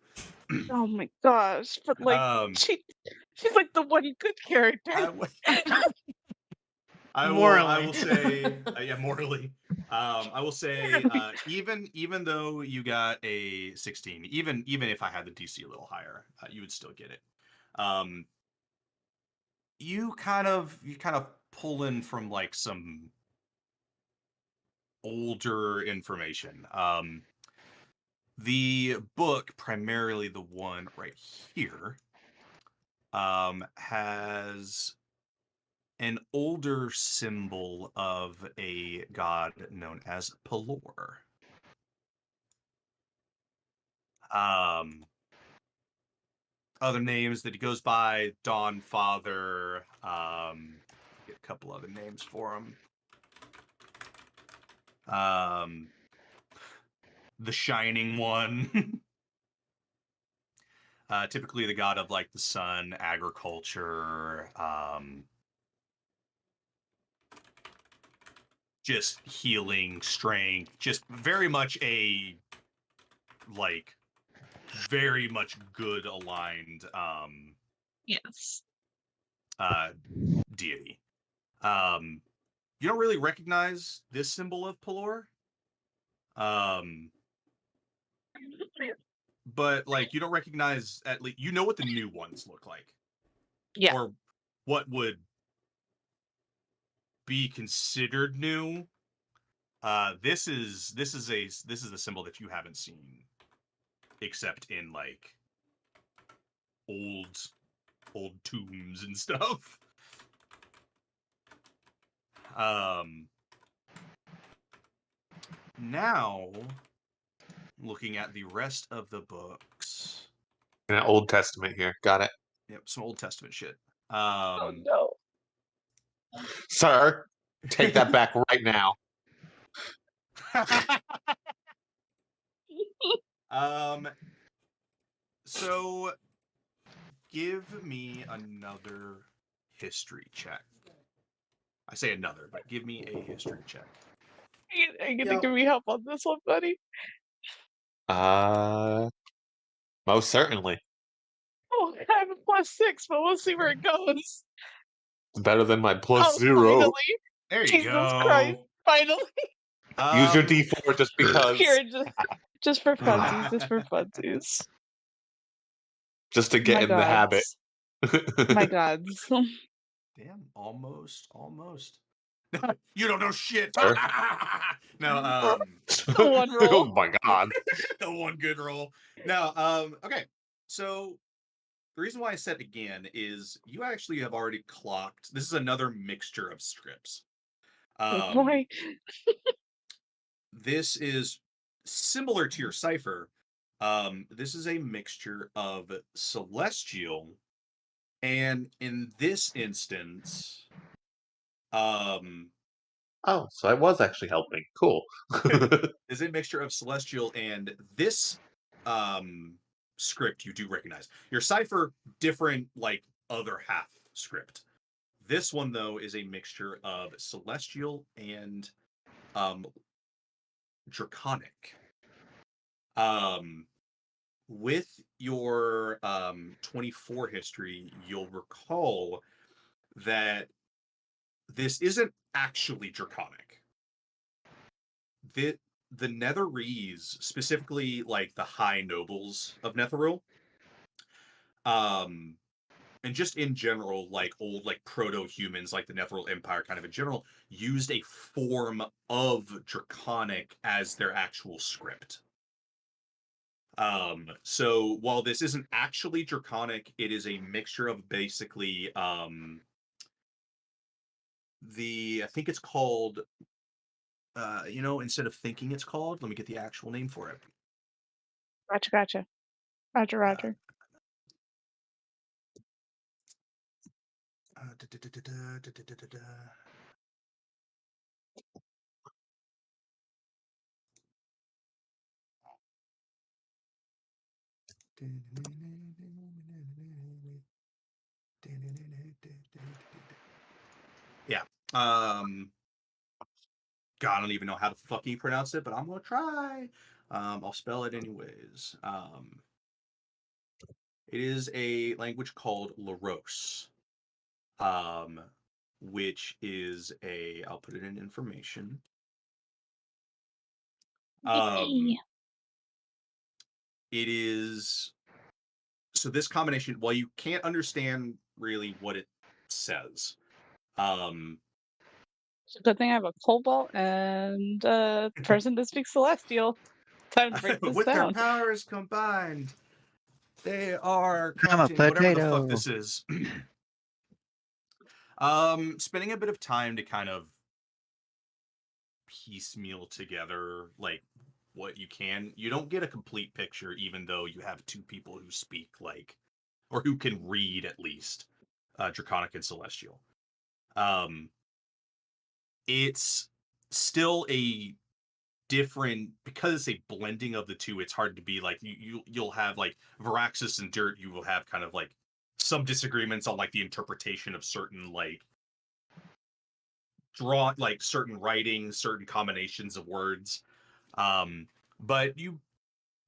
Oh my gosh. But like Um, she's like the one good character. I, w- I will Morally. say, yeah, morally. I will say, even though you got a 16, even if I had the DC a little higher, you would still get it. You kind of pull in from like some older information. The book, primarily the one right here, has an older symbol of a god known as Pelor. Other names that he goes by: Dawn Father. Get a couple other names for him. The Shining One. Typically the god of like the sun, agriculture, just healing, strength, just very much a like very much good aligned Yes. deity. You don't really recognize this symbol of Pelor. But like you don't recognize, at least you know what the new ones look like. Yeah. Or what would be considered new. This is a symbol that you haven't seen except in like old tombs and stuff. Now looking at the rest of the books. An Old Testament here. Got it. Yep, some Old Testament shit. Oh no. Sir, take that back right now. So give me another history check. I say another, but give me a history check. Are you gonna Yep. give me help on this one, buddy? Most certainly. Oh, I have a +6, but we'll see where it goes. It's better than my plus Oh, 0. finally. There you Jesus go. Christ. Finally. Use your D4 just because. Here, just for funsies, just for funsies. Just to get My in the habit. gods. My gods. Damn, almost. You don't know shit. Sir? No, One roll. Oh my god. the one good roll. No, okay. So the reason why I said again is you actually have already clocked. This is another mixture of scripts. Boy. This is similar to your cipher. This is a mixture of celestial, and in this instance, Oh, so I was actually helping. Cool. is a mixture of celestial, and this script you do recognize. Your cipher, different, like other half script. This one though is a mixture of celestial and draconic. With your 24 history, you'll recall that this isn't actually draconic. The Netherese, specifically like the high nobles of Netheril, and just in general, like old like proto-humans, like the Netheril Empire, kind of in general, used a form of Draconic as their actual script. So while this isn't actually Draconic, it is a mixture of basically I think it's called instead of thinking it's called, let me get the actual name for it. Gotcha. Roger. Yeah. God, I don't even know how to fucking pronounce it, but I'm gonna try. I'll spell it anyways. It is a language called Laros, which is I'll put it in information. Yay. It is so this combination. While you can't understand really what it says, It's a good thing I have a cobalt and a person that speaks Celestial. Time to break this with their down. powers combined, they are I'm a crafting whatever the fuck potato. this is. Spending a bit of time to kind of piecemeal together like what you can. You don't get a complete picture, even though you have two people who speak like, or who can read at least, Draconic and Celestial. It's still a different, because it's a blending of the two. It's hard to be like you'll have like Varaxis and Dirt. You will have kind of like some disagreements on like the interpretation of certain like certain writing, certain combinations of words. But you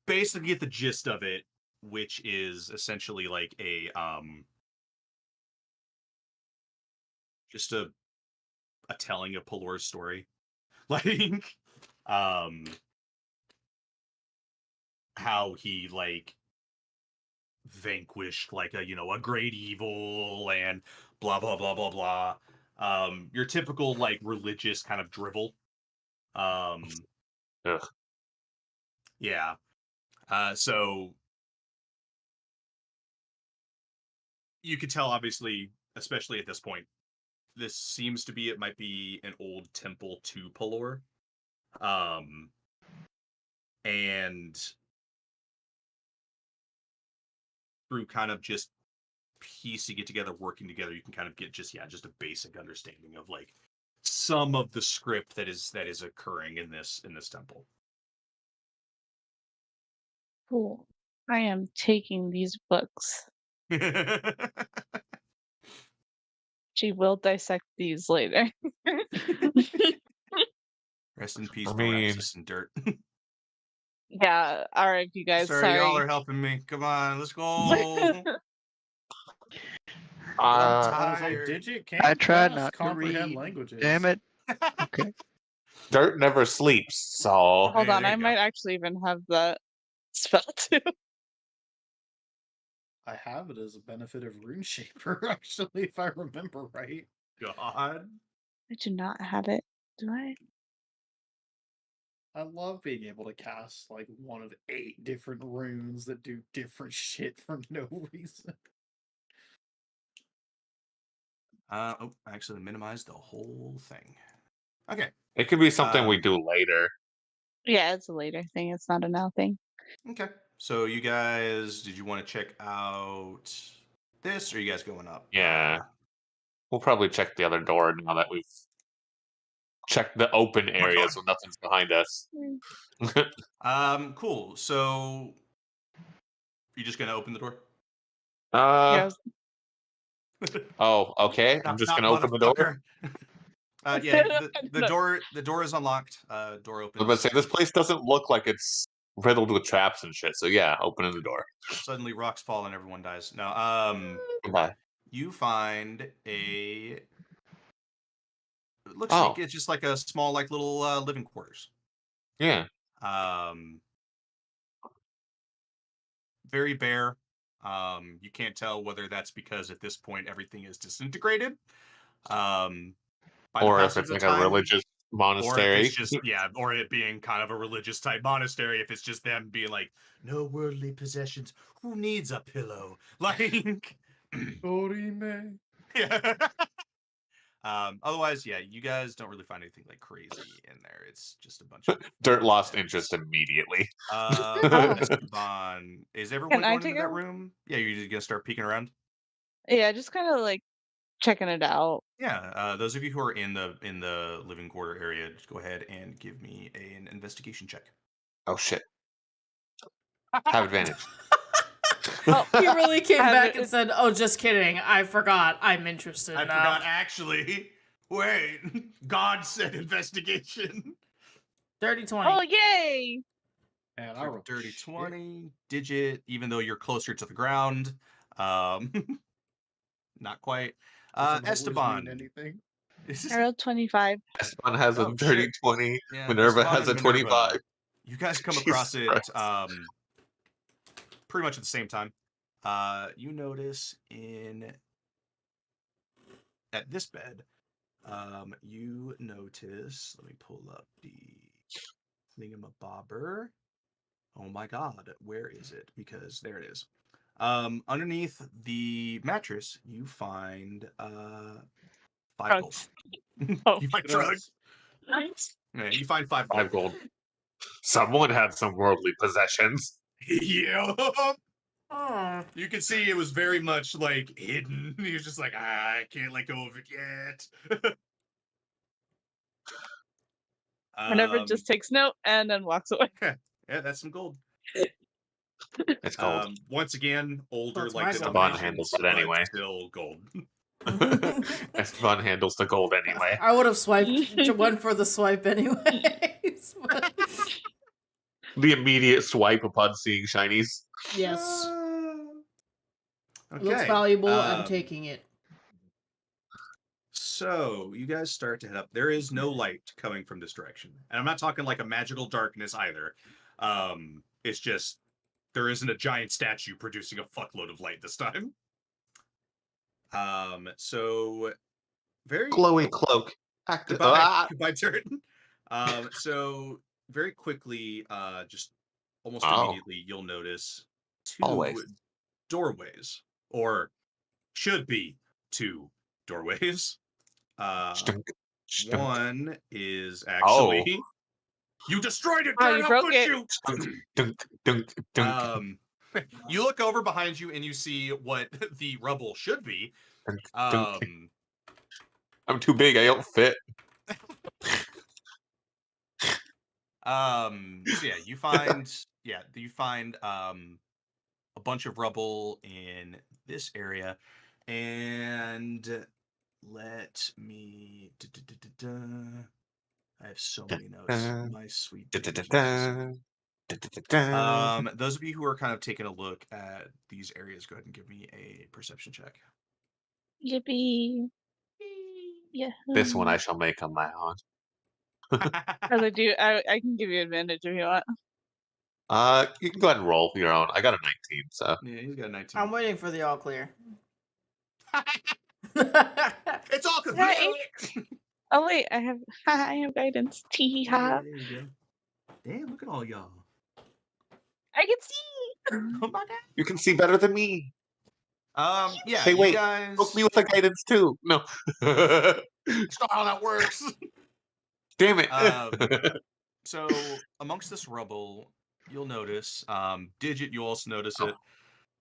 basically get the gist of it, which is essentially like just a telling of Pelor's story. Like how he like vanquished like a great evil and blah blah blah blah blah. Your typical like religious kind of drivel. Um Ugh. yeah. So you could tell, obviously, especially at this point, this seems to be, it might be an old temple to Pelor. And through kind of just piecing it together, working together, you can kind of get just a basic understanding of like some of the script that is occurring in this temple. Cool. I am taking these books. She will dissect these later. Rest in peace, I mean, Varaxis and Dirt. Yeah, alright, you guys, Sorry, y'all sorry. are helping me. Come on, let's go. I'm I was like, tired. Digit can't I tried class not to comprehend read. languages. Damn it. Okay. Dirt never sleeps, so Hold Yeah, on, there I you go. might actually even have that spell too. I have it as a benefit of RuneShaper, actually, if I remember right. God. I do not have it. Do I? I love being able to cast like one of 8 different runes that do different shit for no reason. Oh, I actually minimized the whole thing. Okay. it could be something we Um, do later. Yeah, it's a later thing. It's not a now thing. Okay. So you guys, did you want to check out this, or are you guys going up? Yeah. We'll probably check the other door now that we've checked the open areas when nothing's behind us. Cool. So you're just gonna open the door? Yeah, Oh, okay. I'm just gonna open the door. motherfucker. Yeah, the door is unlocked. Door I was opens. about to say, this place doesn't look like it's riddled with traps and shit. So yeah, opening the door. Suddenly rocks fall and everyone dies. No, Goodbye. you find it looks Oh. like it's just like a small, like little living quarters. Yeah. Very bare. You can't tell whether that's because at this point everything is disintegrated. By the Or if passage it's of like a time, religious or if it's monastery. just or it being kind of a religious type monastery, if it's just them being like, no worldly possessions, who needs a pillow? Like, Dorime. yeah. Otherwise, yeah, you guys don't really find anything like crazy in there. It's just a bunch of Dirt lost beds. interest immediately. Esteban, is everyone I going take into that a- room? Yeah, you're just gonna start peeking around. Yeah, just kind of like checking it out. Yeah, those of you who are in the living quarter area, just go ahead and give me an investigation check. Oh shit. Have advantage. Oh, He really came have back it- and said, "Oh, just kidding. I forgot. I'm interested I now." forgot actually. Wait, God said investigation. Dirty 20. Oh, yay! And I rolled Dirty shit. 20 digit, even though you're closer to the ground. Um, not quite. Doesn't always mean Esteban. anything. I rolled 25. Esteban has a Oh, dirty shit. 20. Yeah, Minerva Esteban has a and Minerva, 25. You guys come Jesus across it Christ. pretty much at the same time. You notice at this bed, you notice, let me pull up the thingamabobber. Oh my god, where is it? Because there it is. Underneath the mattress, you find 5 gold. Drugs. Oh, You find drugs. nice. Yeah, you find 5 gold. 5 gold. Someone had some worldly possessions. Yeah. Oh. You can see it was very much like hidden. He was just like, I can't let go of it yet. Whenever just takes note and then walks away. Yeah, that's some gold. It's gold. Once again, older That's like my gold. Esteban denominations, handles it but anyway. still gold. Esteban handles the gold anyway. I would have went for the swipe anyways. But The immediate swipe upon seeing shinies. yes. Okay. It looks valuable. I'm taking it. So you guys start to head up. There is no light coming from this direction, and I'm not talking like a magical darkness either. It's just there isn't a giant statue producing a fuckload of light this time. So very Glowy cloak. goodbye turn. So very quickly, just almost immediately, you'll notice 2 Always. doorways, or should be 2 doorways. Stunk. One is actually you destroyed it. Oh, Kurt, you I'll broke put it. you. Dunk, dunk, dunk. You look over behind you and you see what the rubble should be. Dunk, dunk. I'm too big. I don't fit. So yeah, you find a bunch of rubble in this area, and let me. I have so many notes. My sweet. Those of you who are kind of taking a look at these areas, go ahead and give me a perception check. Yippee. Yeah. This one I shall make on my own. As I do, I can give you advantage if you want. You can go ahead and roll your own. I got a 19, so. Yeah, he's got a 19. I'm waiting for the all clear. It's all good. Right. Oh wait, I have guidance. Tee ha. There you go. Damn, look at all y'all. I can see. Oh my god. You can see better than me. Yeah. Hey, wait. You guys. Poke me with a guidance too. No. That's not how that works. Damn it. So amongst this rubble, you'll notice. Digit, you also notice it.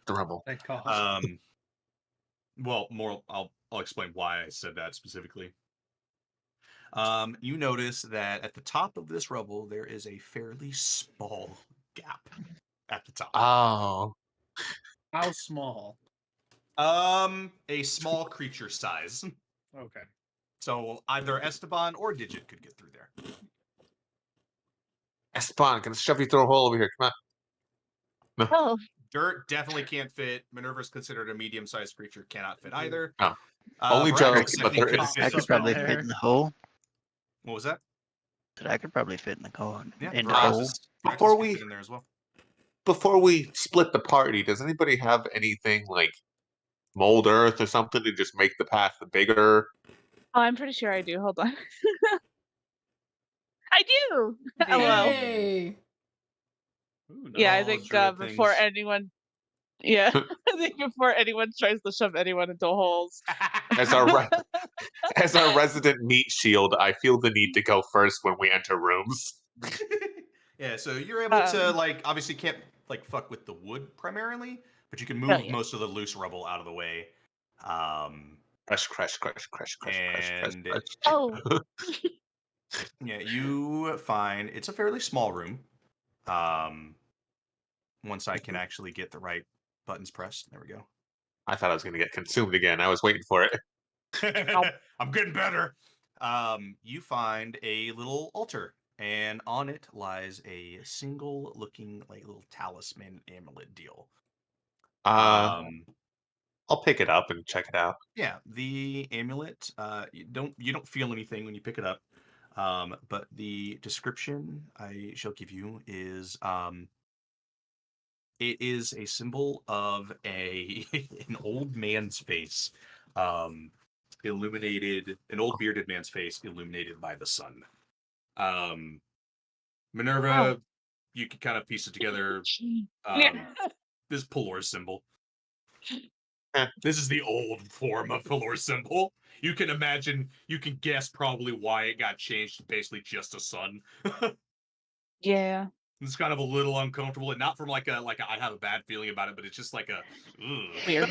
The rubble. Thank God. Well, more. I'll explain why I said that specifically. You notice that at the top of this rubble there is a fairly small gap at the top. Oh. How small? A small creature size. Okay. So either Esteban or Digit could get through there. Esteban, can I shove you through a hole over here? Come on. Oh, Dirt definitely can't fit. Minerva's considered a medium-sized creature, cannot fit either. Oh. Only Varagos, joke, I but think, there could is- fit I as could probably well. fit in the hole. What was that? That I could probably fit in the hole. Yeah, In the Varagos hole. is- Varagos Before could we- fit in there as well. before we split the party, does anybody have anything like mold earth or something to just make the path bigger? Oh, I'm pretty sure I do. Hold on. I do. Hello. Hey. Ooh, not Yeah, I all think druid before things. anyone, yeah, I think before anyone tries to shove anyone into holes. As our resident meat shield, I feel the need to go first when we enter rooms. Yeah, so you're able to Um, like obviously can't like fuck with the wood primarily, but you can No, move yeah. most of the loose rubble out of the way. Crush, crush, crush, crush, crush, crush, crush, And crush. Oh, yeah, you find it's a fairly small room. Once I can actually get the right buttons pressed. There we go. I thought I was going to get consumed again. I was waiting for it. I'm getting better. You find a little altar, and on it lies a single looking like little talisman amulet deal. I'll pick it up and check it out. Yeah, the amulet. You don't feel anything when you pick it up. But the description I shall give you is it is a symbol of an old man's face, illuminated, an old bearded man's face illuminated by the sun. Minerva, you can kind of piece it together. This Pelor's symbol. Eh. This is the old form of Pelor's symbol. You can imagine, you can guess probably why it got changed to basically just a sun. yeah. It's kind of a little uncomfortable, and not from like a I have a bad feeling about it, but it's just like a Weird.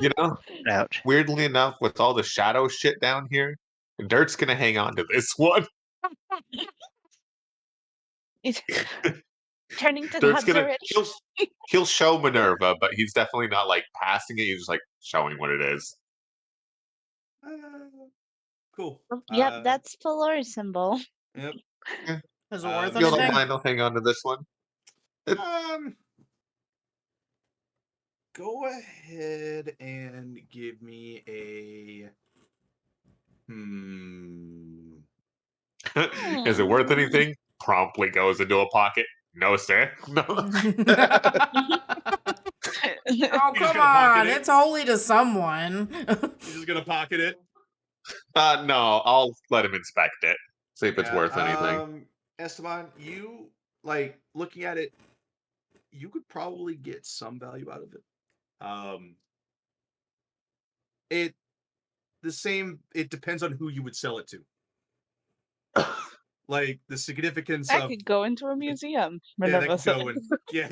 You know, Ouch. weirdly enough, with all the shadow shit down here, Dirt's going to hang on to this one. It's turning to Dirt's gods gonna already. he'll show Minerva, but he's definitely not like passing it. He's just like showing what it is. Cool. Yep, that's Pelor's symbol. Yep. Is it worth If you don't anything? mind, I'll hang on to this one. Go ahead and give me a Is it worth anything? Promptly goes into a pocket. No, sir. No. Oh, He's come gonna pocket on. it. It's holy to someone. You're just gonna pocket it. No, I'll let him inspect it. See if it's Yeah, worth anything. Esteban, you like looking at it, you could probably get some value out of it. It depends on who you would sell it to. Like the significance That of could go into a museum. yeah, that Minerva could said. go in. Yeah.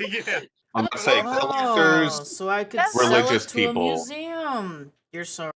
I'm gonna say Oh, collectors, so I could That's sell religious it to a people. museum. You're so